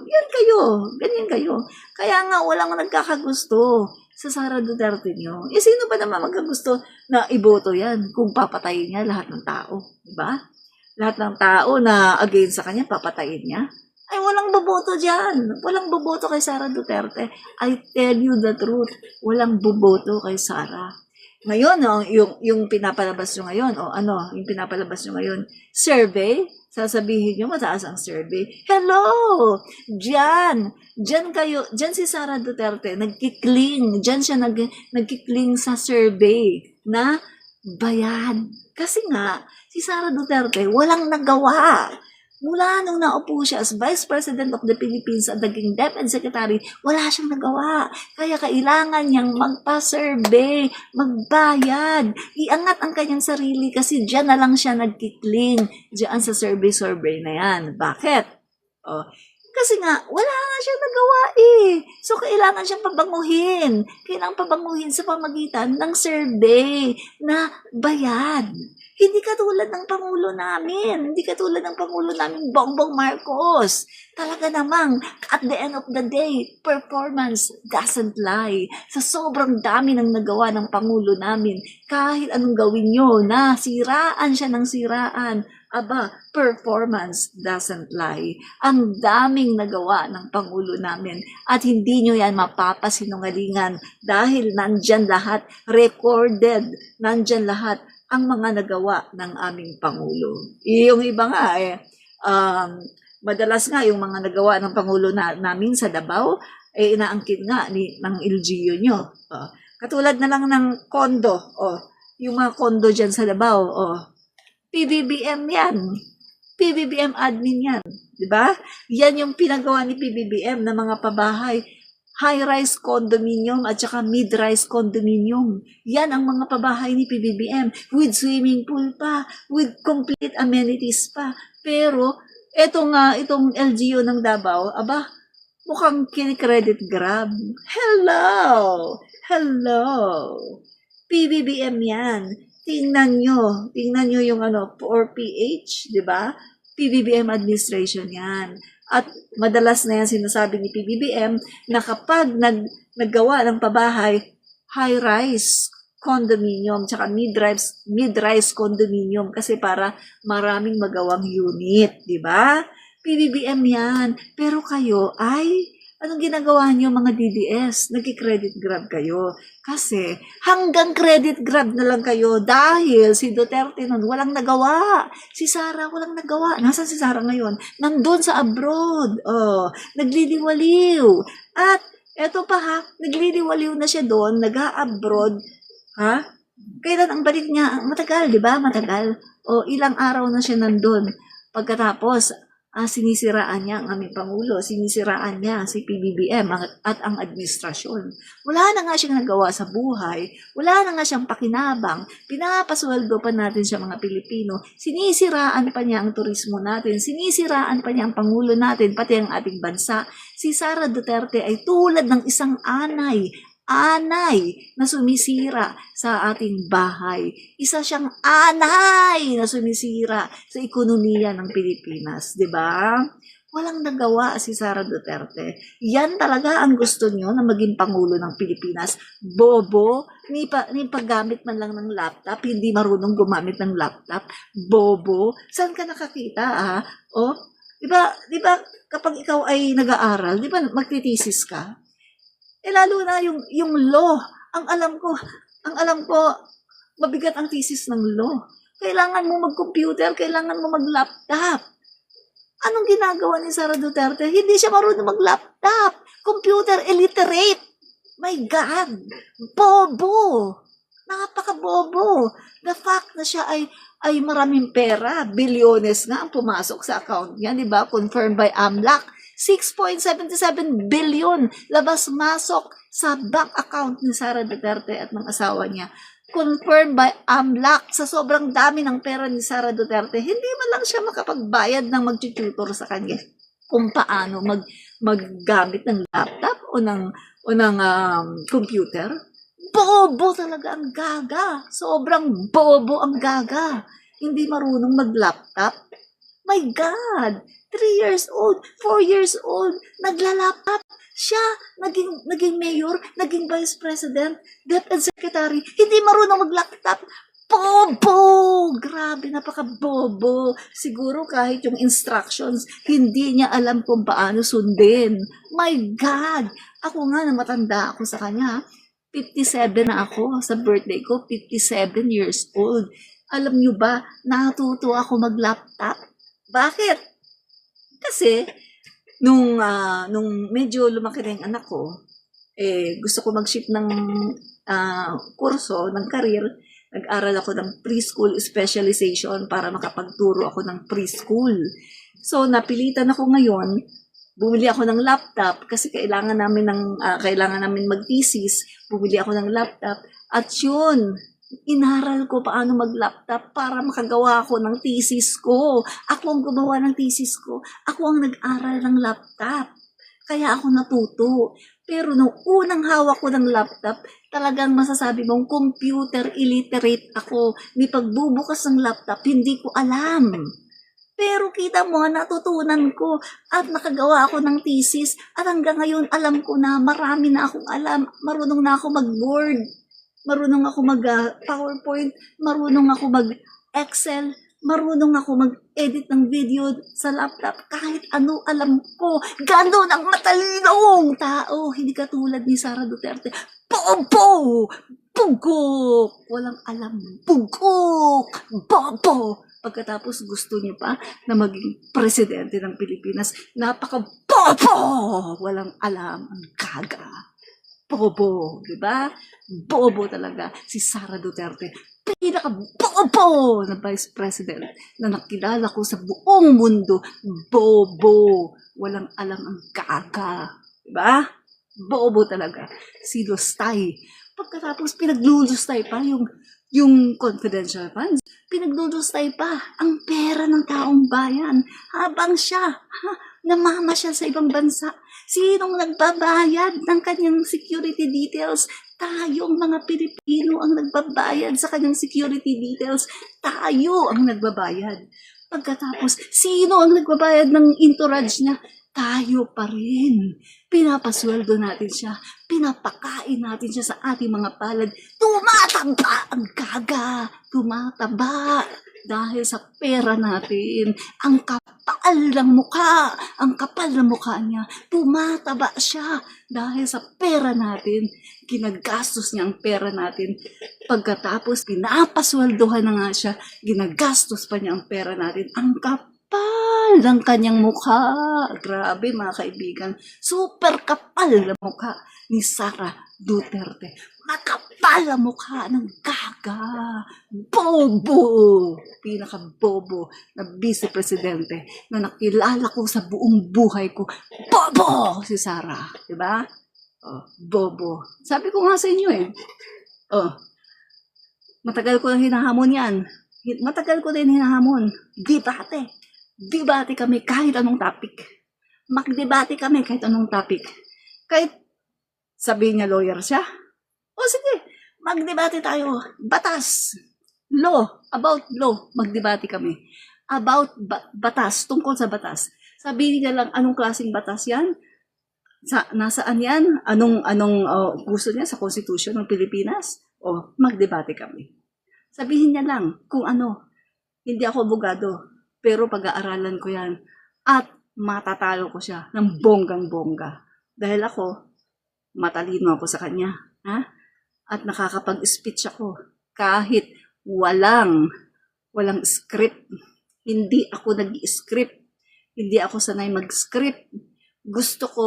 Yan kayo. Ganyan kayo. Kaya nga walang nagkakagusto sa Sara Duterte nyo. Sino ba naman magkagusto na iboto yan kung papatayin niya lahat ng tao? Diba? Lahat ng tao na against sa kanya, papatayin niya. Ay, walang boboto dyan. Walang boboto kay Sara Duterte. I tell you the truth. Walang boboto kay Sara. Ngayon, yung pinapalabas nyo ngayon, yung pinapalabas nyo ngayon, survey, sasabihin nyo, mataas ang survey. Hello! Diyan kayo, diyan si Sara Duterte, nagkikling, diyan siya nagkikling sa survey na bayad. Kasi nga, si Sara Duterte, walang nagawa. Mula nung naupo siya as Vice President of the Philippines at naging DepEd Secretary, wala siyang nagawa. Kaya kailangan niyang magpa-survey, magbayad, iangat ang kanyang sarili kasi diyan na lang siya nagkikling, diyan sa survey na yan. Bakit? Kasi nga, wala nga siyang nagawa So, kailangan siyang pabanguhin. Kailangan pabanguhin sa pamagitan ng survey na bayad. Hindi katulad ng Pangulo namin. Bongbong Marcos. Talaga namang, at the end of the day, performance doesn't lie. Sa sobrang dami ng nagawa ng Pangulo namin, kahit anong gawin nyo, siraan siya ng siraan, performance doesn't lie. Ang daming nagawa ng Pangulo namin at hindi nyo yan mapapasinungalingan dahil nandyan lahat, recorded, nandyan lahat ang mga nagawa ng aming Pangulo. Yung iba nga madalas nga yung mga nagawa ng Pangulo namin sa Davao, inaangkin nga ng LGU nyo. Katulad na lang ng kondo, yung mga kondo dyan sa Davao, PBBM yan. PBBM admin yan. Diba? Yan yung pinagawa ni PBBM na mga pabahay. High-rise condominium at saka mid-rise condominium. Yan ang mga pabahay ni PBBM with swimming pool pa, with complete amenities pa. Pero, itong LGU ng Davao, mukhang kinikredit grab. Hello! PBBM yan. Tingnan nyo yung 4PH, di ba? PBBM administration yan. At madalas na yan sinasabi ni PBBM na kapag naggawa ng pabahay, high-rise condominium, tsaka mid-rise condominium kasi para maraming magawang unit, di ba? PBBM yan. Pero kayo ay Anong ginagawa niyo mga DDS? Nagki-credit grab kayo. Kasi hanggang credit grab na lang kayo dahil si Duterte nun walang nagawa. Si Sara walang nagawa. Nasaan si Sara ngayon? Nandun sa abroad. Oh, nagliliwaliw. At eto pa ha, nagliliwaliw na siya doon, nag-a-abroad. Ha? Kailan ang balik niya? Matagal, di ba? Matagal. O ilang araw na siya nandun. Pagkatapos, sinisiraan niya ang aming Pangulo, sinisiraan niya si PBBM at ang administrasyon. Wala na nga siyang nagawa sa buhay, wala na nga siyang pakinabang, pinapasweldo pa natin siya mga Pilipino, sinisiraan pa niya ang turismo natin, sinisiraan pa niya ang Pangulo natin, pati ang ating bansa. Si Sara Duterte ay tulad ng isang anay na sumisira sa ating bahay. Isa siyang anay na sumisira sa ekonomiya ng Pilipinas, 'di ba? Walang nagawa si Sara Duterte. Yan talaga ang gusto niyo na maging pangulo ng Pilipinas. Bobo, ni paggamit man lang ng laptop, hindi marunong gumamit ng laptop. Bobo, saan ka nakakita Oh, 'di ba kapag ikaw ay nag-aaral, 'di ba magtitesis ka? Lalo na yung law. Ang alam ko, mabigat ang thesis ng law. Kailangan mo mag-computer, kailangan mo mag-laptop. Anong ginagawa ni Sara Duterte? Hindi siya marunong mag-laptop. Computer illiterate. My God! Bobo! Napaka-bobo. The fact na siya ay maraming pera, bilyones nga ang pumasok sa account niya, di ba? Confirmed by AMLAC. 6.77 billion labas-masok sa bank account ni Sara Duterte at ng asawa niya. Confirmed by AMLAC. Sa sobrang dami ng pera ni Sara Duterte, hindi man lang siya makapagbayad ng mag-tutor sa kanya kung paano maggamit ng laptop o ng computer. Bobo talaga ang gaga. Sobrang bobo ang gaga. Hindi marunong mag-laptop. My God! 3 years old, 4 years old, naglalaptop. Siya, naging mayor, naging vice president, DepEd secretary, hindi marunong mag-laptop. Bobo! Grabe, napaka-bobo. Siguro kahit yung instructions, hindi niya alam kung paano sundin. My God! Ako nga na matanda ako sa kanya. 57 na ako sa birthday ko, 57 years old. Alam niyo ba, natuto ako mag-laptop? Bakit? Kasi, nung medyo lumaki na yung anak ko, gusto ko mag-shift ng kurso, ng career. Nag-aral ako ng preschool specialization para makapagturo ako ng preschool. So, napilitan ako ngayon, bumili ako ng laptop kasi kailangan namin mag-thesis. Bumili ako ng laptop at yun, inaral ko paano mag-laptop para makagawa ako ng thesis ko. Ako ang gumawa ng thesis ko. Ako ang nag-aral ng laptop. Kaya ako natuto. Pero nung unang hawak ko ng laptop, talagang masasabi mong computer illiterate ako. Ni pagbubukas ng laptop, hindi ko alam. Pero kita mo, natutunan ko at nakagawa ako ng thesis at hanggang ngayon alam ko na marami na akong alam. Marunong na ako mag-Word. Marunong ako mag-PowerPoint, marunong ako mag-Excel, marunong ako mag-edit ng video sa laptop. Kahit ano alam ko. Ganon ang matalinong tao. Hindi katulad ni Sara Duterte. Bobo! Bugok! Walang alam. Bugok! Bobo! Pagkatapos gusto niyo pa na maging presidente ng Pilipinas. Napaka-bobo! Walang alam. Ang gaga. Bobo, di ba? Bobo talaga si Sara Duterte. Pinaka-bobo na vice president na nakilala ko sa buong mundo. Bobo. Walang alam ang gaga. Di ba? Bobo talaga. Si Lustay. Pagkatapos pinaglulustay pa yung confidential funds. Pinaglulustay pa ang pera ng taong bayan habang siya namamasyal sa ibang bansa. Sinong nagbabayad ng kanyang security details? Tayong mga Pilipino ang nagbabayad sa kanyang security details. Tayo ang nagbabayad. Pagkatapos, sino ang nagbabayad ng entourage niya? Tayo pa rin. Pinapasweldo natin siya. Pinapakain natin siya sa ating mga palad. Tumataba ang gaga. Tumataba. Dahil sa pera natin. Ang kapal ng mukha. Ang kapal ng mukha niya. Tumataba siya dahil sa pera natin. Ginagastos niya ang pera natin. Pagkatapos, pinapasweldohan na nga siya, ginagastos pa niya ang pera natin. Ang kapal ng kanyang mukha. Grabe mga kaibigan. Super kapal ng mukha ni Sara Duterte. Makapal ang mukha ng gaga. Bobo. Pinaka-bobo na vice-presidente na nakilala ko sa buong buhay ko. Bobo si Sara. Diba? Oh, bobo. Sabi ko nga sa inyo eh. Oh, matagal ko na hinahamon yan. Matagal ko din hinahamon. Debate. Debate kami kahit anong topic. Magdebate kami kahit anong topic. Kahit sabihin niya lawyer siya. O sige, magdebate tayo. Batas. Law. About law. Magdebate kami. About batas. Tungkol sa batas. Sabihin niya lang anong klaseng batas yan. Nasaan yan? Anong gusto niya sa Constitution ng Pilipinas? O magdebate kami. Sabihin niya lang kung ano. Hindi ako abogado, pero pag-aaralan ko yan at matatalo ko siya ng bonggang-bongga. Dahil ako, matalino ako sa kanya. Ha? At nakakapag-speech ako kahit walang script. Hindi ako nag-script. Hindi ako sanay mag-script. Gusto ko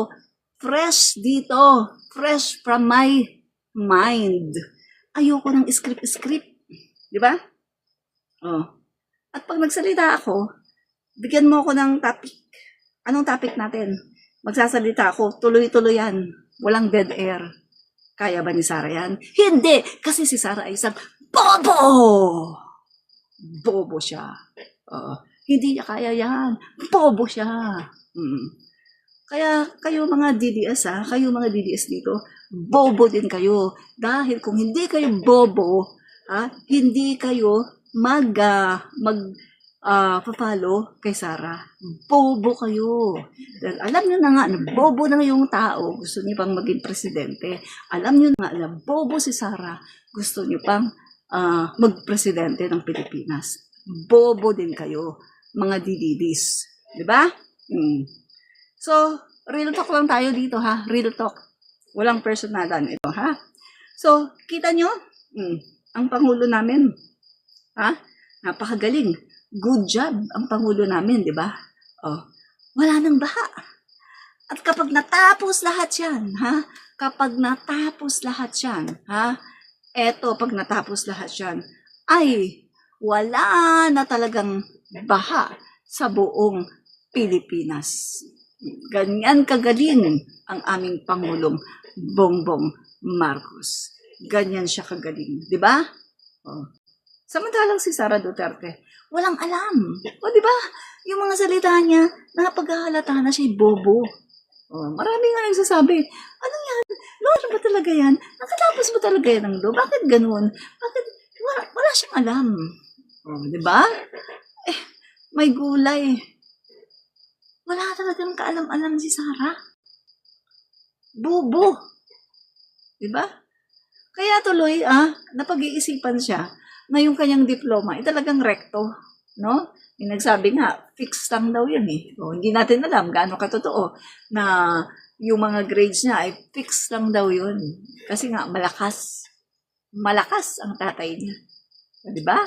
fresh dito. Fresh from my mind. Ayoko ng script. Di ba? Oh. At pag nagsalita ako, bigyan mo ako ng topic. Anong topic natin? Magsasalita ako, tuloy-tuloy yan. Walang dead air. Kaya ba ni Sara yan? Hindi! Kasi si Sara ay isang bobo! Bobo siya. Hindi niya kaya yan. Bobo siya. Kaya kayo mga DDS kayo mga DDS dito, bobo din kayo. Dahil kung hindi kayo bobo, hindi kayo follow kay Sara. Bobo kayo. Dahil alam nyo na nga na bobo na yung tao, gusto niyo pang maging presidente. Alam nyo na nga na bobo si Sara, gusto niyo pang magpresidente ng Pilipinas. Bobo din kayo, mga DDDs. Diba? So, real talk lang tayo dito ha. Real talk. Walang personalan ito ha. So, kita nyo? Ang Pangulo namin. Napakagaling. Good job ang Pangulo namin, di ba? Wala nang baha. At kapag natapos lahat yan, kapag natapos lahat yan, pag natapos lahat yan, ay wala na talagang baha sa buong Pilipinas. Ganyan kagaling ang aming Pangulong Bongbong Marcos. Ganyan siya kagaling, di ba? Samantalang si Sara Duterte, walang alam. O di ba? Yung mga salita niya, napaghahalata na siya'y bobo. Marami nga nagsasabi, ano yan? Lord ba talaga yan? Nakatapos ba talaga yan ng law? Bakit ganun? Bakit? Wala siyang alam. Di ba? May gulay. Wala talagang kaalam-alam si Sara. Bobo. Di ba? Kaya tuloy, napag-iisipan siya na yung kanyang diploma ay talagang rekto, no? Yung nagsabi nga, fixed lang daw yun eh. Hindi natin alam gaano katotoo na yung mga grades niya ay fixed lang daw yun. Kasi nga, malakas. Malakas ang tatay niya. Di ba?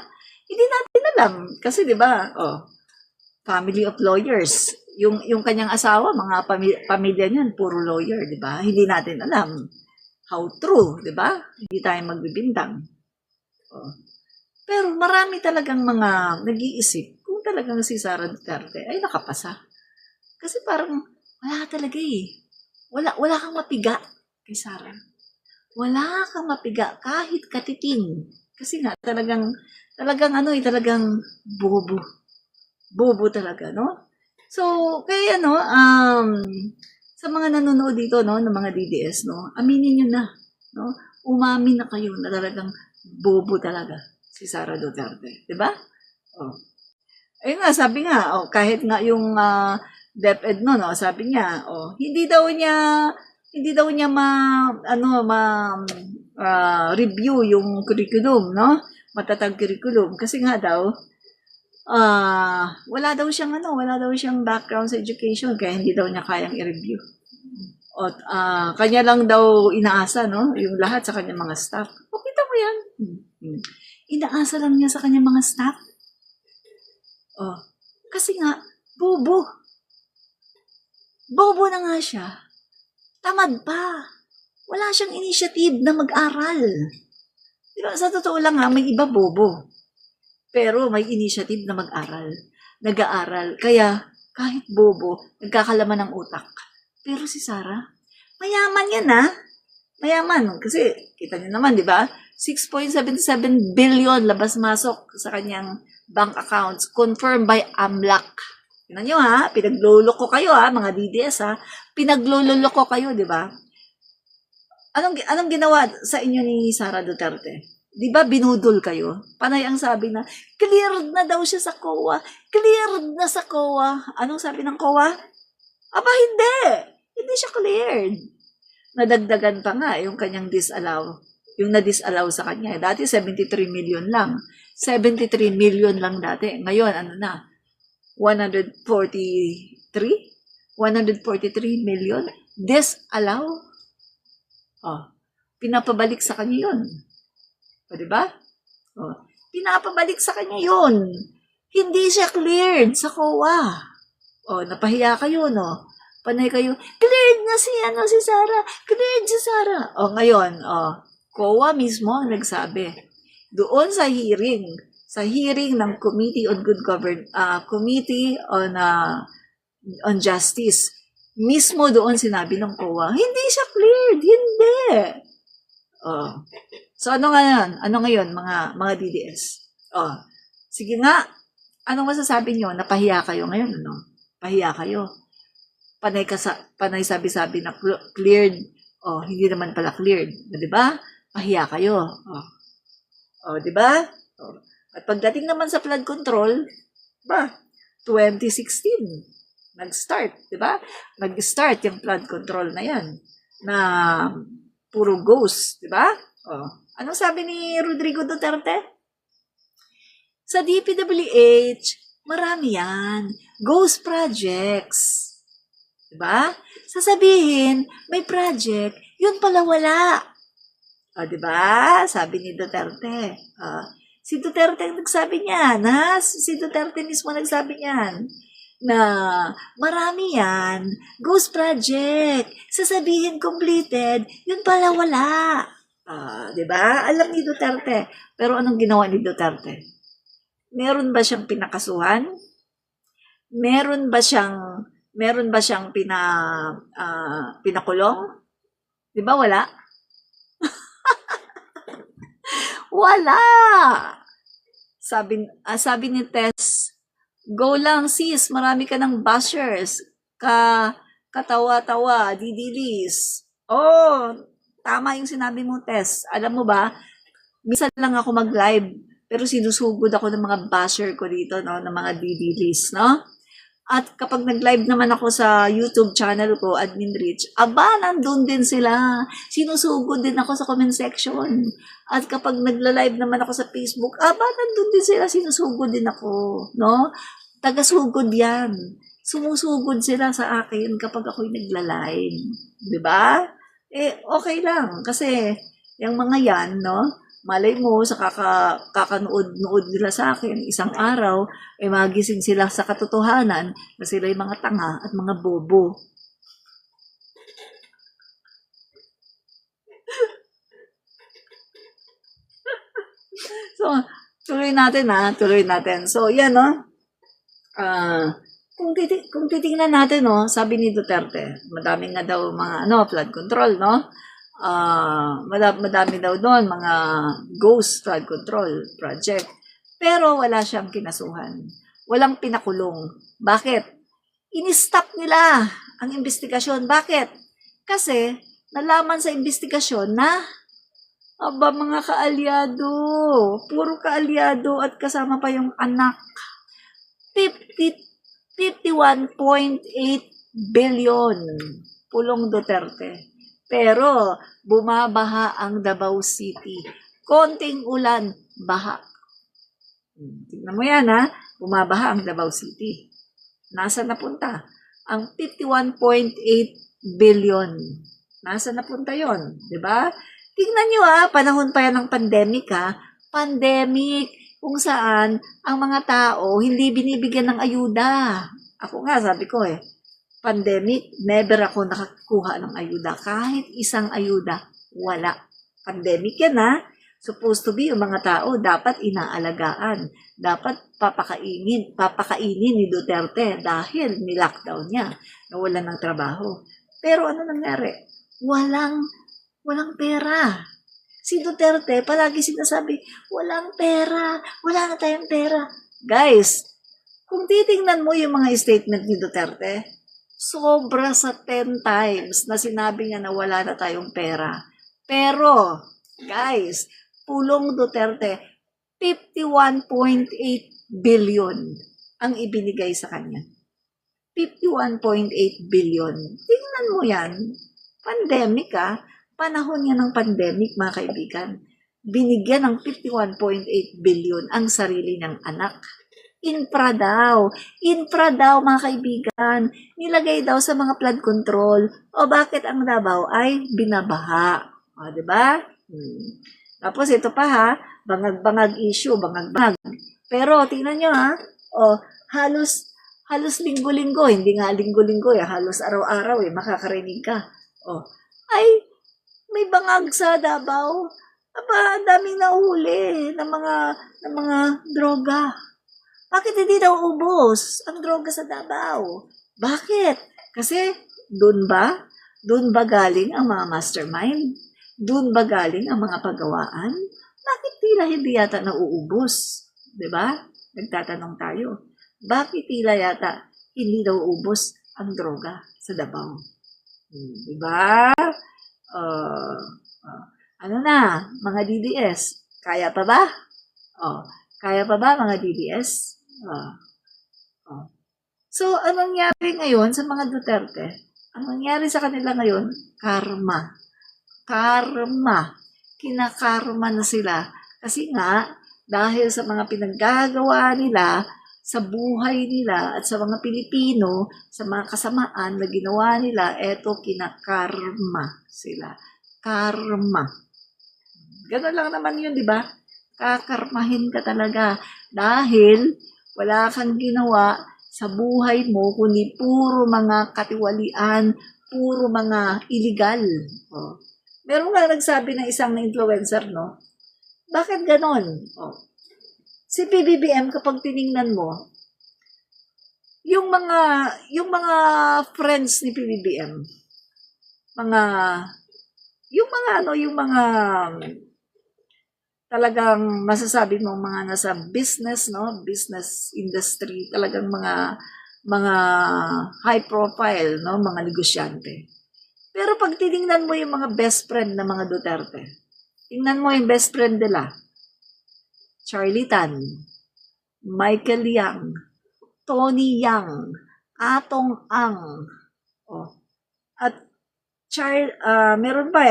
Hindi natin alam. Kasi di ba, family of lawyers. Yung kanyang asawa, mga pamilya niyan, puro lawyer, di ba? Hindi natin alam how true, di ba? Hindi tayo magbibintang. Pero marami talagang mga nag-iisip kung talagang si Sara Duterte ay nakapasa. Kasi parang wala talaga eh. Wala kang mapiga kay Sara. Wala kang mapiga kahit katiting. Kasi nga talagang bobo. Bobo talaga, no? So, kaya sa mga nanonood dito, no, ng mga DDS, no, aminin nyo na, no? Umamin na kayo na talagang bobo talaga si Sara Duterte, 'di ba? Ayun nga, sabi nga, kahit nga yung DepEd no, sabi niya, hindi daw niya review yung curriculum, no? Matatag curriculum kasi nga daw wala daw siyang background sa education kaya hindi daw niya kayang i-review. O, kanya lang daw inaasa, no? Yung lahat sa kanyang mga staff. O, kita mo yan. Inaasa lang niya sa kanyang mga staff. O, kasi nga, bobo. Bobo na nga siya. Tamad pa. Wala siyang initiative na mag-aral. Diba? Sa totoo lang nga, may iba bobo. Pero may initiative na mag-aral. Nag-aaral. Kaya, kahit bobo, nagkakalaman ng utak. Pero si Sarah, mayaman yan Mayaman. Kasi, kita niyo naman, di ba? 6.77 billion labas-masok sa kanyang bank accounts confirmed by AMLAC. Tingnan nyo pinagluloko kayo mga DDS pinagluloko kayo, di ba? Anong ginawa sa inyo ni Sara Duterte? Di ba binudol kayo? Panay ang sabi na, cleared na daw siya sa COA. Cleared na sa COA. Anong sabi ng COA? Aba, hindi. Hindi siya cleared. Nadagdagan pa nga yung kanyang disallow. Yung na-disallow sa kanya. Dati 73 million lang. 73 million lang dati. Ngayon, 143? 143 million? Disallow? Pinapabalik sa kanya yun. O, diba? Pinapabalik sa kanya yun. Hindi siya cleared sa COA. Napahiya kayo, no? Panay kayo, cleared na si Sarah. Cleared si Sarah. Ngayon, COA mismo ang nagsabi. Doon sa hearing ng Committee on Committee on Justice, mismo doon sinabi ng COA, hindi siya cleared, hindi. So ano ngayon mga DDS? Sige nga, anong masasabi niyo? Napahiya kayo ngayon, Pahiya kayo. Panay sabi-sabi na cleared, hindi naman pala cleared, 'di ba? Pahiya kayo. Di ba? At pagdating naman sa flood control, 2016 nag-start, di ba? Nag-start yung flood control na 'yan na puro ghost, di ba? Anong sabi ni Rodrigo Duterte? Sa DPWH, marami yan. Ghost projects. Diba? Sasabihin, may project, yun pala wala. Diba? Sabi ni Duterte. Si Duterte ang nagsabi niyan, Si Duterte mismo nagsabi niyan na marami yan. Ghost project. Sasabihin completed, yun pala wala. Diba? Alam ni Duterte. Pero anong ginawa ni Duterte? Meron ba siyang pinakasuhan? Meron ba siyang pinakulong? Di ba wala? Wala! Sabi ni Tess, go lang sis, marami ka ng bashers. Katawa-tawa, didilis. Tama yung sinabi mo, Tess. Alam mo ba, minsan lang ako mag-live, pero sinusugod ako ng mga basher ko dito, ng mga didilis, At kapag nag-live naman ako sa YouTube channel ko, Admin Rich, nandun din sila. Sinusugod din ako sa comment section. At kapag nagla-live naman ako sa Facebook, nandun din sila. Sinusugod din ako, Taga-sugod yan. Sumusugod sila sa akin kapag ako'y nagla-live. Diba? Okay lang. Kasi, yung mga yan, malay mo, sa kakanood-nood nila sa akin, isang araw, magising sila sa katotohanan na sila yung mga tanga at mga bobo. So, tuloy natin. So, yan, kung titingnan natin, sabi ni Duterte, madami nga daw mga, flood control, madami daw doon mga ghost flood control project. Pero wala siyang kinasuhan. Walang pinakulong. Bakit? In-stop nila ang investigasyon. Bakit? Kasi nalaman sa investigasyon na mga kaalyado, puro kaalyado at kasama pa yung anak. 51.8 billion pulong Duterte. Pero, bumabaha ang Davao City. Konting ulan, baha. Tingnan mo yan, ha? Bumabaha ang Davao City. Nasaan napunta? Ang 51.8 billion. Nasaan napunta yon, di ba? Tingnan nyo, panahon pa yan ng pandemic, Pandemic, kung saan ang mga tao hindi binibigyan ng ayuda. Ako nga, sabi ko pandemic, never ako nakakuha ng ayuda. Kahit isang ayuda, wala. Pandemic yan, Supposed to be, yung mga tao dapat inaalagaan. Dapat papakainin ni Duterte dahil ni-lockdown niya. Nawalan ng trabaho. Pero ano nangyari? Walang pera. Si Duterte, palagi sinasabi, walang pera, wala na tayong pera. Guys, kung titingnan mo yung mga statement ni Duterte, sobra sa 10 times na sinabi niya na wala na tayong pera. Pero, guys, pulong Duterte, 51.8 billion ang ibinigay sa kanya. 51.8 billion. Tingnan mo yan. Pandemic, Panahon niya ng pandemic, mga kaibigan. Binigyan ng 51.8 billion ang sarili ng anak. Infra daw, mga kaibigan. Nilagay daw sa mga flood control. O bakit ang Davao ay binabaha? O, diba? Tapos ito pa, bangag-bangag issue, bangag-bangag. Pero tingnan nyo, halos linggo-linggo, hindi nga linggo-linggo, halos araw-araw, makakarinig ka. Ay, may bangag sa Davao. Ang daming nahuli ng mga droga. Bakit hindi daw ubos ang droga sa Davao? Bakit? Kasi doon ba galing ang mga mastermind? Doon ba galing ang mga paggawaan? Bakit tila hindi yata nauubos? Diba? Nagtatanong tayo. Bakit tila yata hindi daw ubos ang droga sa Davao? Diba? Ano na, mga DDS? Kaya pa ba? Kaya pa ba mga DDS? So, anong nangyari ngayon sa mga Duterte? Ang nangyari sa kanila ngayon, karma. Kinakarma na sila. Kasi nga, dahil sa mga pinaggagawa nila, sa buhay nila at sa mga Pilipino, sa mga kasamaan na ginawa nila, eto kinakarma sila. Karma. Ganun lang naman yun, di ba? Kakarmahin ka talaga. Dahil wala kang ginawa sa buhay mo, kundi puro mga katiwalian, puro mga illegal. Meron nga nagsabi ng isang influencer, no? Bakit ganon? Si PBBM, kapag tiningnan mo, yung mga friends ni PBBM, talagang masasabi mo mga nasa business, no? Business industry, talagang mga high profile, no? Mga negosyante. Pero pag tiningnan mo yung mga best friend ng mga Duterte, tingnan mo yung best friend nila, Charlie Tan, Michael Yang, Tony Yang, Atong Ang, at meron pa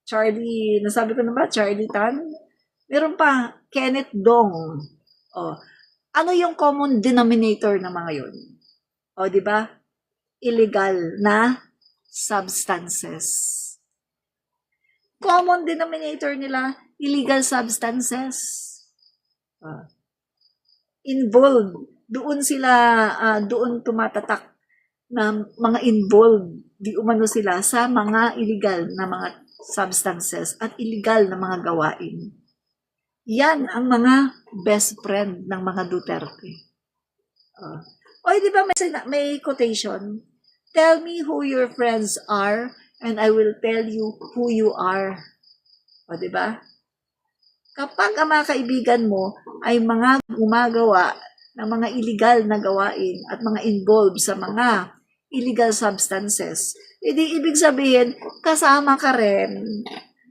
Charlie, nasabi ko na ba, Charlie Tan? Meron pa, Kenneth Dong. Ano yung common denominator ng mga yun? Di ba? Illegal na substances. Common denominator nila, illegal substances. Involved. Doon tumatatak na mga involved. Di umano sila sa mga illegal na mga substances at illegal na mga gawain. Yan ang mga best friend ng mga Duterte. Di ba may quotation? Tell me who your friends are and I will tell you who you are. Di ba? Kapag ang mga kaibigan mo ay mga gumagawa ng mga illegal na gawain at mga involved sa mga illegal substances, hindi ibig sabihin, kasama ka rin.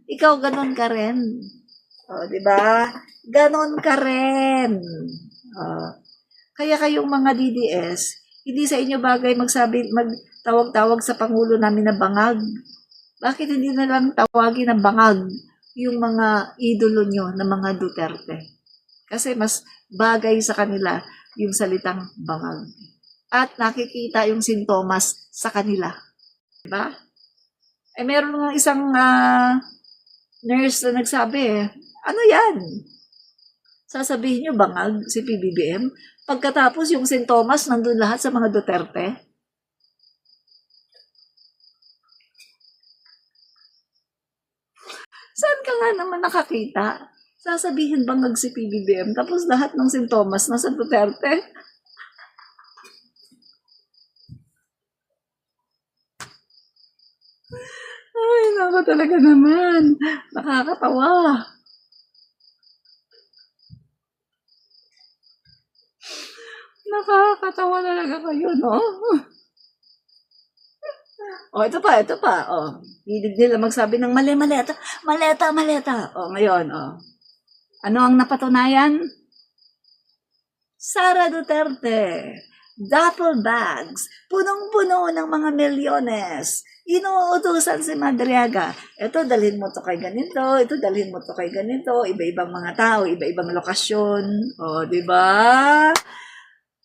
Ikaw ganon ka rin. Di ba? Ganon ka rin. Kaya kayong mga DDS, hindi sa inyo bagay magtawag-tawag sa Pangulo namin na bangag. Bakit hindi na lang tawagin na bangag yung mga idolo nyo na mga Duterte? Kasi mas bagay sa kanila yung salitang bangag. At nakikita yung sintomas sa kanila. Diba? Eh, meron nga isang nurse na nagsabi ano yan? Sasabihin nyo bangag si PBBM? Pagkatapos yung sintomas nandun lahat sa mga Duterte? Saan ka nga naman nakakita? Sasabihin bangag si PBBM tapos lahat ng sintomas nasa Duterte? Ay, nako talaga naman. Nakakatawa. Nakakatawa talaga kayo, no? Oh, ito pa. Oh, hilig nila magsabi ng mali, maleta. Oh, ngayon, oh. Ano ang napatunayan? Sara Duterte. Duffel bags. Punong-puno ng mga milyones. Inuutusan si Madriaga. Ito, dalhin mo to kay ganito. Ito, dalhin mo to kay ganito. Iba-ibang mga tao, iba-ibang lokasyon. O, di ba?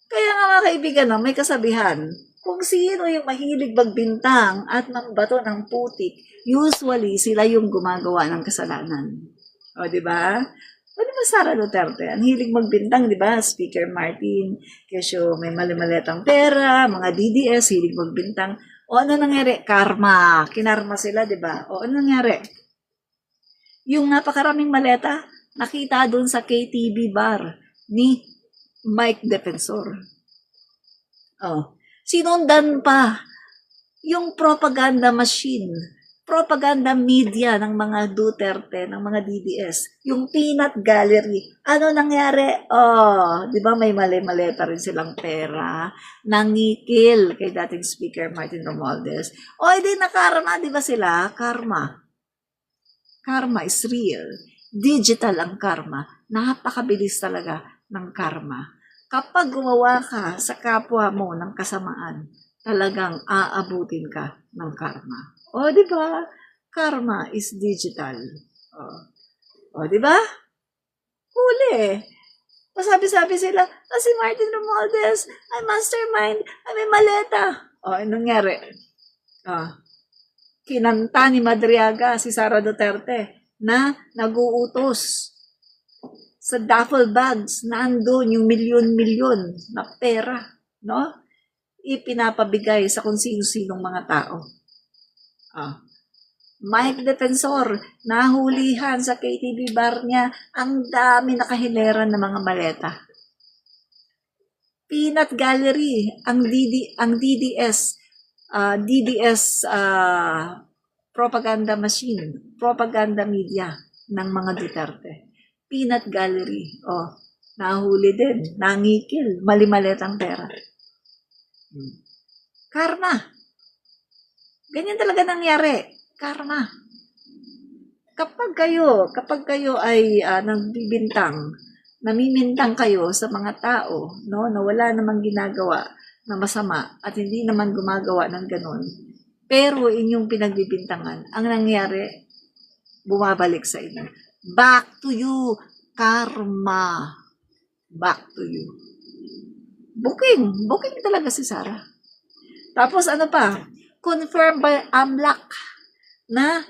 Kaya nga mga kaibigan, no, may kasabihan. Kung sino yung mahilig magbintang at mambato ng putik, usually sila yung gumagawa ng kasalanan. O, di ba? O, di ba Sara Duterte? Ang hilig magbintang, di ba? Speaker Martin, kesyo may mali-maletang pera, mga DDS, hilig magbintang. O, ano nangyari? Karma. Kinarma sila, di ba? O, ano nangyari? Yung napakaraming maleta, nakita doon sa KTV bar ni Mike Defensor. Oh, sinundan pa yung propaganda machine, propaganda media ng mga Duterte, ng mga DDS, yung peanut gallery. Ano nangyari? Oh, di ba may mali-maleta rin silang pera, nangikil kay dating Speaker Martin Romualdez. O, hindi nakarma, di ba sila? Karma. Karma is real. Digital ang karma. Napakabilis talaga ng karma. Kapag gumawa ka sa kapwa mo ng kasamaan, talagang aabutin ka ng karma. O, di ba? Karma is digital. O, di ba? Huli. Masabi-sabi sila, si Martin Romualdez, ay mastermind, ay may maleta. O, anong nangyari? Kinanta ni Madriaga si Sara Duterte na naguutos sa duffel bags na andun yung milyon-milyon na pera, no? Ipinapabigay sa kung sino-sinong mga tao. Mike Defensor, nahulihan sa KTV bar niya, ang dami nakahileran ng mga maleta. Peanut Gallery, ang DDS propaganda machine, propaganda media ng mga Duterte. Peanut Gallery. Oh, nahuli din. Nangikil. Mali-maletang pera. Karma. Ganyan talaga nangyari. Karma. Kapag kayo ay namimintang kayo sa mga tao, no, na wala namang ginagawa na masama at hindi naman gumagawa ng ganun, pero inyong pinagbibintangan, ang nangyari, bumabalik sa inyo. Back to you. Karma. Back to you. Booking. Booking talaga si Sara. Tapos ano pa? Confirmed by AMLAC na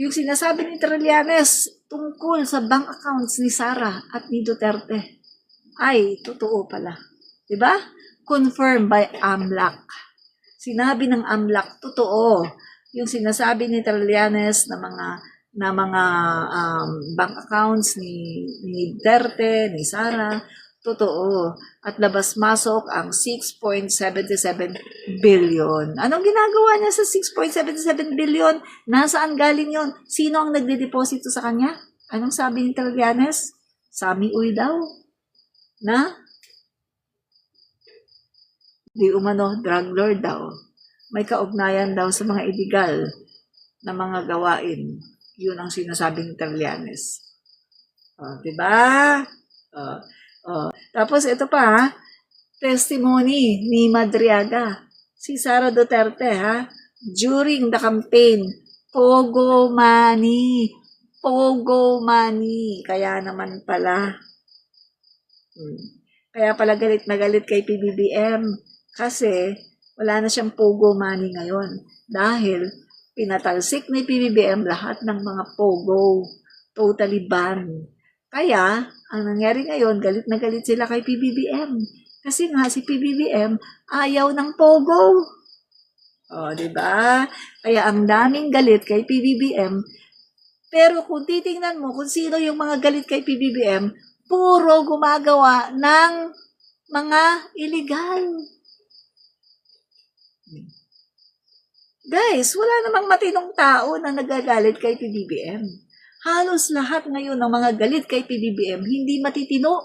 yung sinasabi ni Trillanes tungkol sa bank accounts ni Sara at ni Duterte ay totoo pala. Diba? Confirmed by AMLAC. Sinabi ng AMLAC, totoo. Yung sinasabi ni Trillanes na mga bank accounts ni Duterte, ni Sara, totoo. At labas-masok ang 6.77 billion. Anong ginagawa niya sa 6.77 billion? Nasaan galing yon? Sino ang nagde-deposito sa kanya? Anong sabi ni Trillanes? Sami Uy daw. Na? Di umano, drug lord daw. May kaugnayan daw sa mga illegal na mga gawain. Yun ang sinasabi ni Trillanes. Diba? Tapos ito pa, testimony ni Madriaga. Si Sara Duterte, during the campaign, Pogo money. Pogo money. Kaya naman pala, Kaya pala galit na galit kay PBBM kasi wala na siyang pogo money ngayon dahil pinatalsik ni PBBM lahat ng mga pogo. Totally ban. Kaya, ang nangyari ngayon, galit na galit sila kay PBBM. Kasi nga si PBBM ayaw ng pogo. O, di ba? Kaya ang daming galit kay PBBM. Pero kung titingnan mo kung sino yung mga galit kay PBBM, puro gumagawa ng mga illegal. Guys, wala namang matinong tao na nagagalit kay PBBM. Halos lahat ngayon ng mga galit kay PBBM hindi matitino.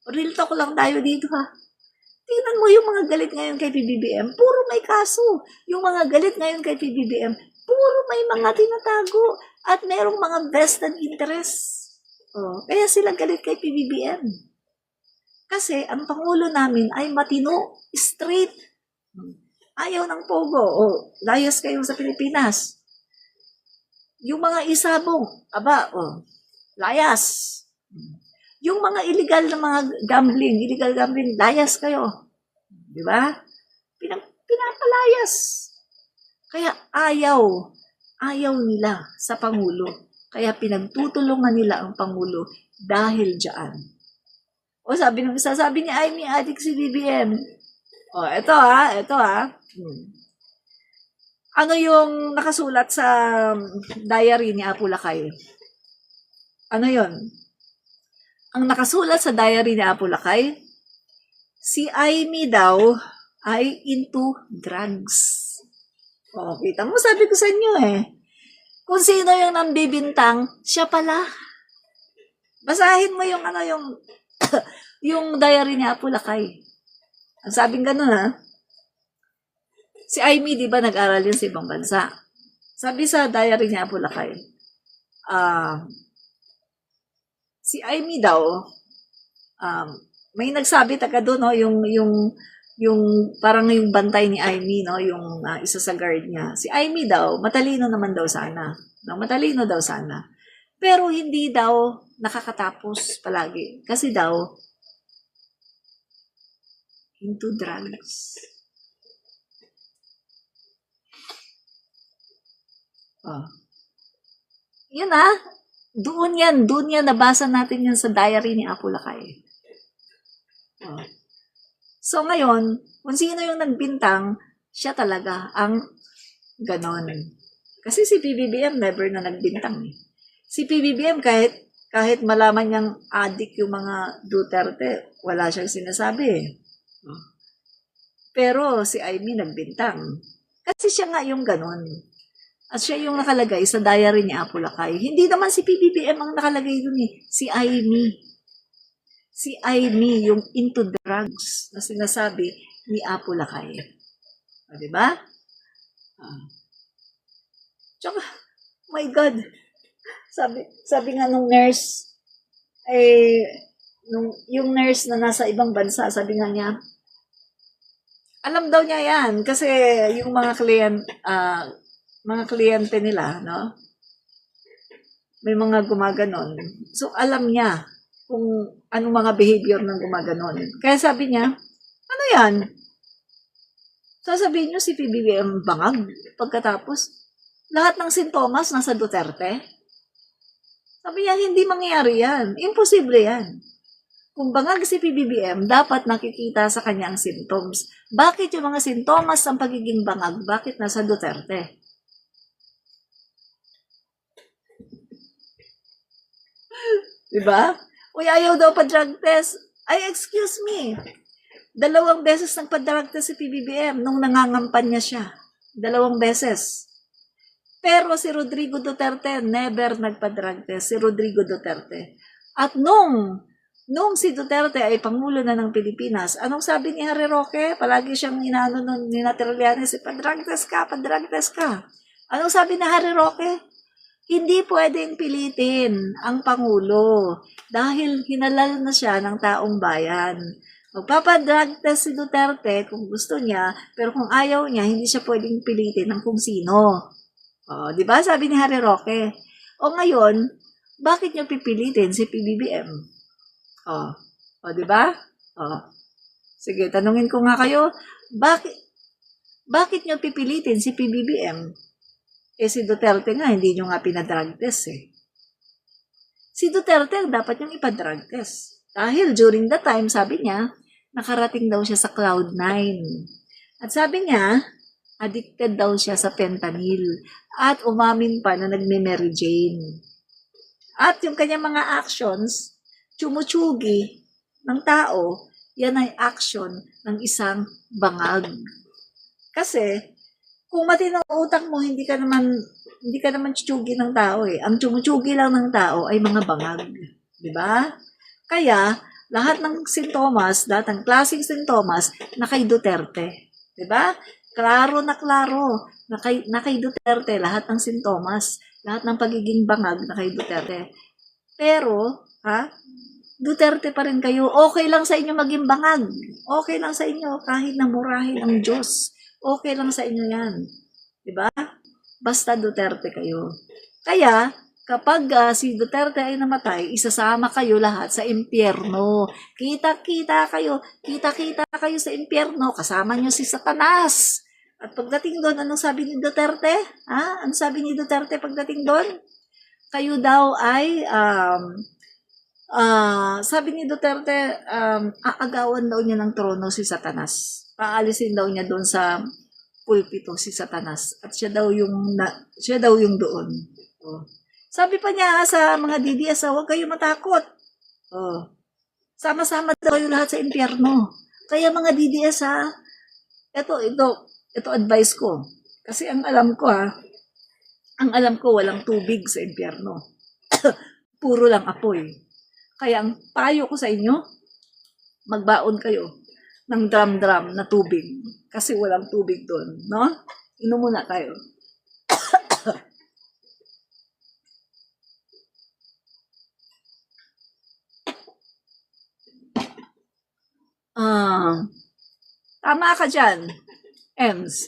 Real talk lang tayo dito ha. Tingnan mo yung mga galit ngayon kay PBBM, puro may kaso. Yung mga galit ngayon kay PBBM, puro may mga tinatago at merong mga vested interest. Kaya sila galit kay PBBM. Kasi ang Pangulo namin ay matino, straight. Ayaw ng pogo. Layas kayo sa Pilipinas. Yung mga isabong, layas. Yung mga illegal na mga illegal gambling, layas kayo. Di ba? Pinapalayas. Kaya ayaw nila sa Pangulo. Kaya pinagtutulungan nila ang Pangulo dahil dyan. Sabi ni Amy, adik si BBM. Ito ha. Ano yung nakasulat sa diary ni Apo Lakay? Ano yon? Ang nakasulat sa diary ni Apo Lakay, si Amy daw ay into drugs. Kita mo, sabi ko sa inyo kung sino yung nambibintang, siya pala. Basahin mo yung yung diary ni Apo Lakay. Ang sabing ganun si Amy, di ba nag-aral yun sa ibang bansa? Sabi sa diary ni Apo Lakay, si Amy daw, may nagsabi taga doon, yung parang yung bantay ni Amy, yung isa sa guard niya. Si Amy daw, matalino naman daw sana. Matalino daw sana. Pero hindi daw nakakatapos palagi. Kasi daw, into drugs. Yan doon yan, nabasa natin yan sa diary ni Apo Lakay. So ngayon, kung sino yung nagbintang, siya talaga ang ganon. Kasi si PBBM never na nagbintang. Si PBBM kahit malaman niyang adik yung mga Duterte, wala siyang sinasabi. Pero si Amy nagbintang. Kasi siya nga yung ganon. At siya yung nakalagay sa diary ni Apo Lakay. Hindi naman si PBBM ang nakalagay dun si Amy. Si Amy, yung into drugs na sinasabi ni Apo Lakay. Diba? Tsaka, my God, sabi nga nung nurse, yung nurse na nasa ibang bansa, sabi nga niya, alam daw niya yan, kasi yung mga kliyente nila, may mga gumaganon. So, alam niya kung anong mga behavior ng gumaganon. Kaya sabi niya, ano yan? Sasabihin niyo si PBBM bangag pagkatapos lahat ng sintomas nasa Duterte? Sabi niya, hindi mangyayari yan. Imposible yan. Kung bangag si PBBM, dapat nakikita sa kanya ang symptoms. Bakit yung mga sintomas ng pagiging bangag? Bakit nasa Duterte? Diba? Ayaw daw pa-drug test. Excuse me. 2 beses nagpa-drug test si PBBM nung nangangampanya siya. 2 beses. Pero si Rodrigo Duterte never nagpa-drug test. Si Rodrigo Duterte. At nung si Duterte ay Pangulo na ng Pilipinas, anong sabi ni Harry Roque? Palagi siyang inaano nun ni Trillanes, pa-drug test ka. Anong sabi ni Harry Roque? Hindi pwedeng pilitin ang Pangulo dahil hinalal na siya ng taong bayan. Magpapadrug test si Duterte kung gusto niya, pero kung ayaw niya, hindi siya pwedeng pilitin ng kung sino. Di ba? Sabi ni Harry Roque. Ngayon, bakit niya pipilitin si PBBM? Oh. O, di ba? Oh. Sige, tanungin ko nga kayo, bakit nyo pipilitin si PBBM? Eh, si Duterte nga, hindi nyo nga pinadrug test eh. Si Duterte, dapat niyang ipa-drug test. Dahil during that time, sabi niya, nakarating daw siya sa Cloud9. At sabi niya, addicted daw siya sa fentanyl. At umamin pa na nagme-Mary Jane. At yung kanyang mga actions, tsumutsugi ng tao, yan ay action ng isang bangag. Kasi, kung matinong utak mo, hindi ka naman tsugi ng tao eh. Ang tsumutsugi lang ng tao ay mga bangag. Di ba? Kaya, lahat ng sintomas, lahat ng klaseng sintomas, na kay Duterte. Di ba? Klaro na kay Duterte, lahat ng sintomas, lahat ng pagiging bangag na kay Duterte. Pero, Duterte pa rin kayo. Okay lang sa inyo maging bangag. Okay lang sa inyo kahit namurahin ang Diyos. Okay lang sa inyo yan. Diba? Basta Duterte kayo. Kaya, kapag si Duterte ay namatay, isasama kayo lahat sa impyerno. Kita-kita kayo sa impyerno. Kasama nyo si Satanas. At pagdating doon, anong sabi ni Duterte? Ano sabi ni Duterte pagdating doon? Kayo daw ay, sabi ni Duterte, aagawan daw niya ng trono si Satanas. Paalisin daw niya doon sa pulpito si Satanas. At siya daw yung doon. Oh. Sabi pa niya sa mga DDS, huwag kayo matakot. Oh. Sama-sama daw kayo lahat sa impyerno. Kaya mga DDS ito advice ko. Kasi ang alam ko walang tubig sa impyerno. Puro lang apoy. Kaya ang payo ko sa inyo, magbaon kayo ng drum-drum na tubig. Kasi walang tubig doon, no? Inom muna tayo. Tama ka dyan, Ems.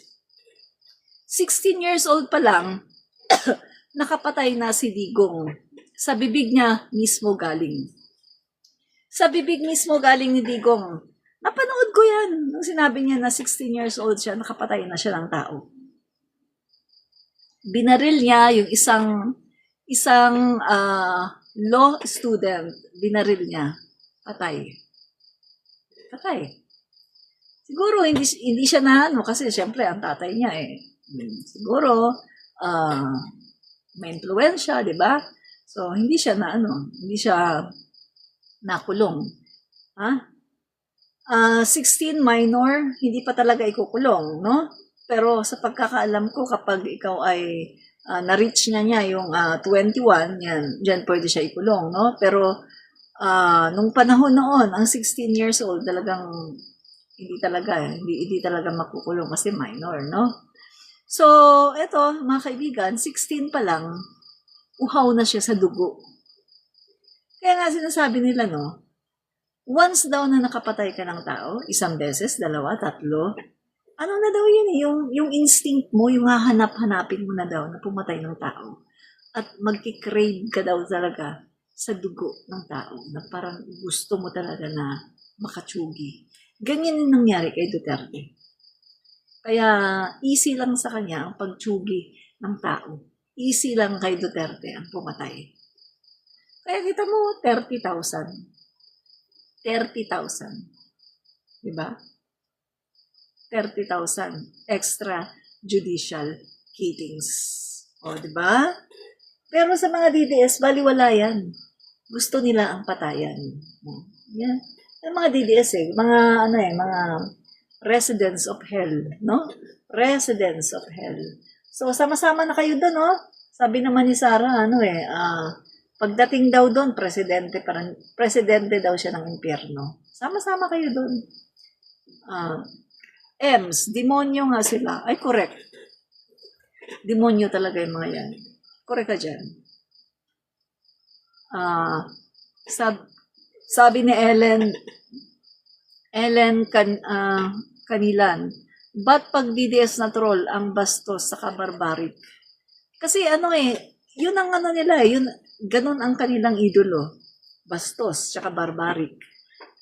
16 years old pa lang, nakapatay na si Digong. Sa bibig niya mismo galing. Sa bibig mismo galing ni Digong. Napanood ko yan. Nung sinabi niya na 16 years old siya, nakapatay na siya ng tao. Binaril niya yung isang law student. Binaril niya. Patay. Siguro hindi siya na kasi syempre ang tatay niya siguro may impluwensya, di ba? So hindi siya nakulong. 16 minor, hindi pa talaga ikukulong, no? Pero sa pagkakaalam ko, kapag ikaw ay na-reach niya yung 21, dyan pwede siya ikulong, no? Pero nung panahon noon, ang 16 years old, talagang hindi talaga makukulong kasi minor, no? So, eto, mga kaibigan, 16 pa lang, uhaw na siya sa dugo. Kaya nga sinasabi nila, no? Once daw na nakapatay ka ng tao, isang beses, dalawa, tatlo, ano na daw yun yung instinct mo, yung hahanap-hanapin mo na daw na pumatay ng tao. At magkikrave ka daw talaga sa dugo ng tao na parang gusto mo talaga na makatsugi. Ganyan yung nangyari kay Duterte. Kaya easy lang sa kanya ang pagtsugi ng tao. Easy lang kay Duterte ang pumatay. Kaya kita mo, 30,000. 30,000. Diba? 30,000 extra judicial killings. O, diba? Pero sa mga DDS, baliwala yan. Gusto nila ang patayan. Yan. Yung mga DDS mga residents of hell, no? Residents of hell. So, sama-sama na kayo doon, no? Sabi naman ni Sarah, pagdating daw doon, presidente daw siya ng impyerno. Sama-sama kayo doon. Ems, demonyo nga sila. Ay, correct. Demonyo talaga yung mga yan. Correct ka dyan. Sabi ni Ellen Canilan, ba't pag DDS na troll ang bastos sa barbaric? Kasi yun ang nila, ganun ang kanilang idolo. bastos, tsaka barbaric.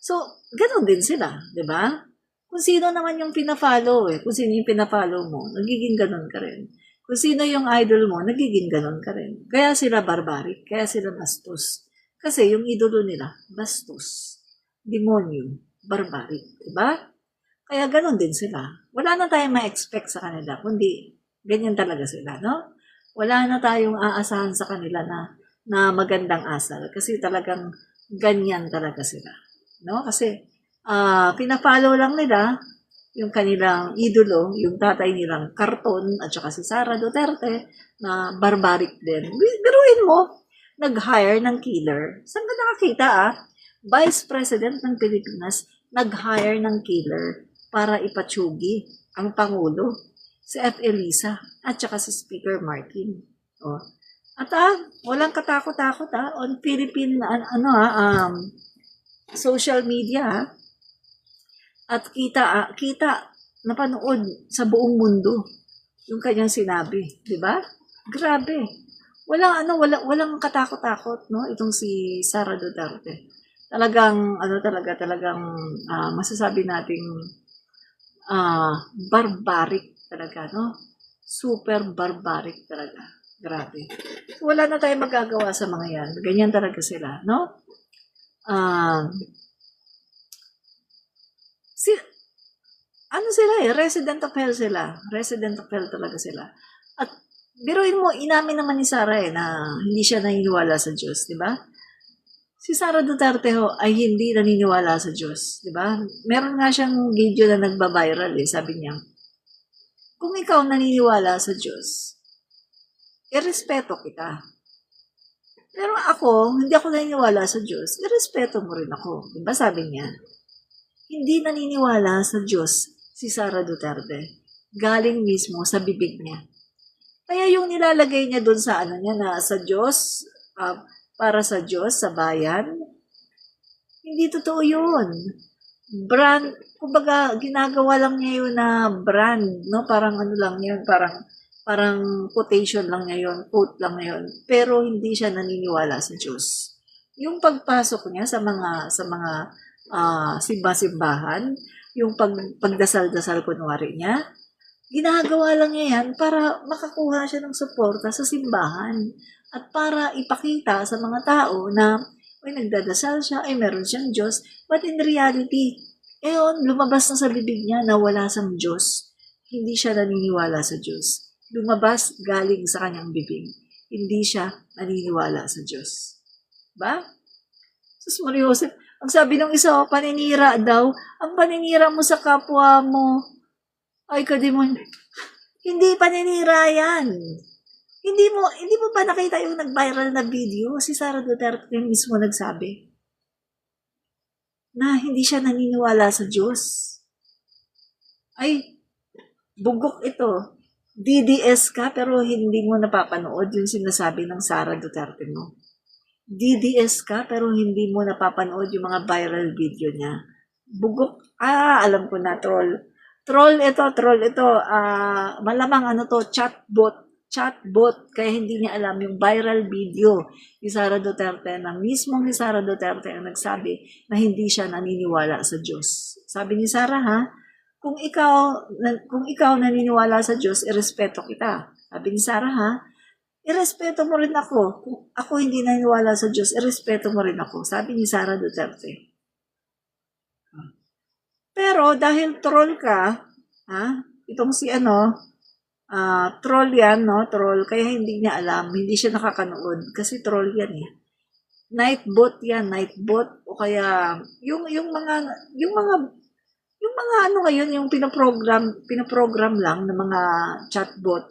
So, ganun din sila, di ba? Kung sino naman yung pina-follow kung sino yung pina-follow mo, nagiging ganun ka rin. Kung sino yung idol mo, nagiging ganun ka rin. Kaya sila barbaric, kaya sila bastos. Kasi yung idolo nila, bastos, demonyo, barbaric, di ba? Kaya ganun din sila. Wala na tayong ma-expect sa kanila, kundi ganyan talaga sila, no? Wala na tayong aasahan sa kanila na magandang asal kasi talagang ganyan talaga sila, no? Kasi pina-follow lang nila yung kanilang idolo, yung tatay nilang karton at saka si Sara Duterte na barbaric din. Biruin mo, nag-hire ng killer. Saan ka nakakita Vice President ng Pilipinas nag-hire ng killer para ipatsugi ang Pangulo, si F. Elisa at saka si Speaker Martin. Oh. At walang katakot-takot on Philippine social media at kita napanood sa buong mundo yung kanyang sinabi, di ba? Grabe. Walang katakot-takot, no? Itong si Sara Duterte. Talagang masasabi nating barbaric talaga, no? Super barbaric talaga. Grabe. Wala na tayong magagawa sa mga yan. Ganyan talaga sila, no? Resident of hell sila. Resident of hell talaga sila. At biruin mo, inamin naman ni Sara na hindi siya naniniwala sa Diyos, di ba? Si Sara Duterte ay hindi naniniwala sa Diyos, di ba? Meron nga siyang video na nagba-viral sabi niya, kung ikaw naniniwala sa Diyos, irespeto kita. Pero ako, hindi ako naniniwala sa Diyos, irespeto mo rin ako. Di ba sabi niya? Hindi naniniwala sa Diyos si Sara Duterte. Galing mismo sa bibig niya. Kaya yung nilalagay niya doon sa na sa Diyos, para sa Diyos, sa bayan, hindi totoo yun. Brand, kumbaga, ginagawa lang niya yun na brand, no? Parang lang yun, parang quotation lang niya yun, quote lang niya yun. Pero hindi siya naniniwala sa Diyos. Yung pagpasok niya sa mga simba-simbahan, yung pagdasal-dasal kunwari niya, ginagawa lang niya yan para makakuha siya ng suporta sa simbahan at para ipakita sa mga tao na nagdadasal siya, meron siyang Diyos, but in reality, lumabas na sa bibig niya na wala sang Diyos. Hindi siya naniniwala sa Diyos. Lumabas galing sa kanyang bibig. Hindi siya naniniwala sa Diyos. Ba? Sus Maria Joseph, ang sabi ng isa, paninira daw. Ang paninira mo sa kapwa mo, ay kadimon, hindi paninira yan. Hindi mo ba nakita yung nag-viral na video? Si Sara Duterte mismo nagsabi na hindi siya naniniwala sa Diyos. Ay, bugok ito. DDS ka pero hindi mo napapanood yung sinasabi ng Sara Duterte mo. DDS ka pero hindi mo napapanood yung mga viral video niya. Bugok. Alam ko na, troll. Troll ito. Malamang chatbot. Kaya hindi niya alam yung viral video ni Sara Duterte na mismong ni Sara Duterte ang nagsabi na hindi siya naniniwala sa Diyos. Sabi ni Sara, kung ikaw naniniwala sa Diyos, irespeto kita. Sabi ni Sara, irespeto mo rin ako. Kung ako hindi naniniwala sa Diyos, irespeto mo rin ako. Sabi ni Sara Duterte. Pero dahil troll ka, itong si troll yan, no? Troll. Kaya hindi niya alam. Hindi siya nakakanood. Kasi troll yan Nightbot yan. Nightbot. O kaya, yung mga ngayon, yung pinaprogram lang ng mga chatbot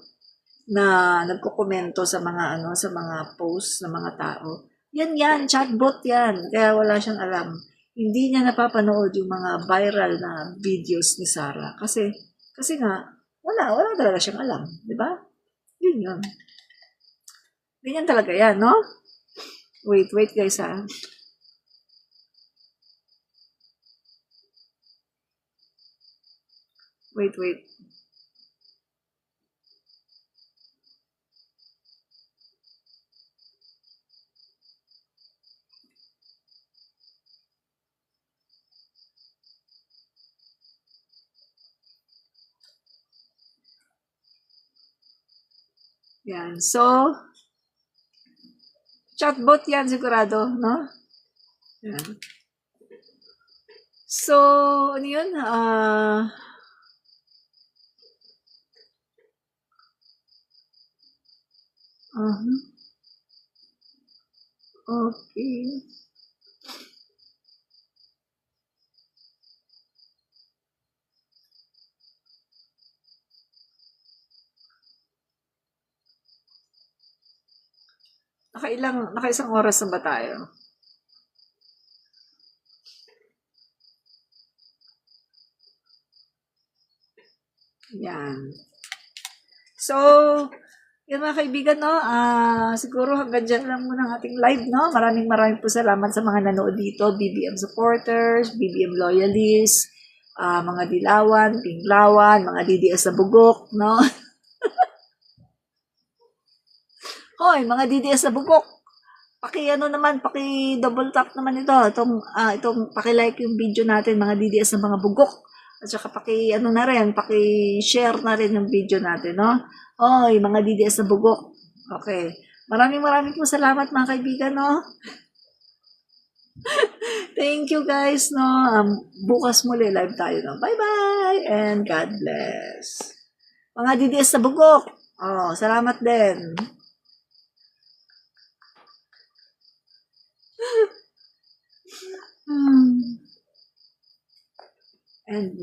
na nagkokomento sa mga sa mga posts ng mga tao. Yan, chatbot yan. Kaya wala siyang alam. Hindi niya napapanood yung mga viral na videos ni Sara. Kasi nga, wala talaga siyang alam. Di ba? Yun. Ganyan talaga yan, no? Wait guys, Wait. Yan. So, chatbot yan sigurado, no? Yan. So, ano yun? Okay. Nakaisang oras na ba tayo? Yan. So, yan mga kaibigan, no? Siguro hanggang dyan lang muna ang ating live, no? Maraming po salamat sa mga nanood dito, BBM supporters, BBM loyalists, mga dilawan, pinglawan, mga DDS na bugok, no? Hoy, mga DDS na bugok, paki-double tap naman itong paki-like yung video natin, mga DDS na mga bugok. At saka paki-share na rin yung video natin, no? Oy, mga DDS na bugok. Okay. Maraming po salamat mga kaibigan, no? Thank you guys, no? Bukas muli live tayo, no? Bye-bye and God bless. Mga DDS na bugok. Salamat din. And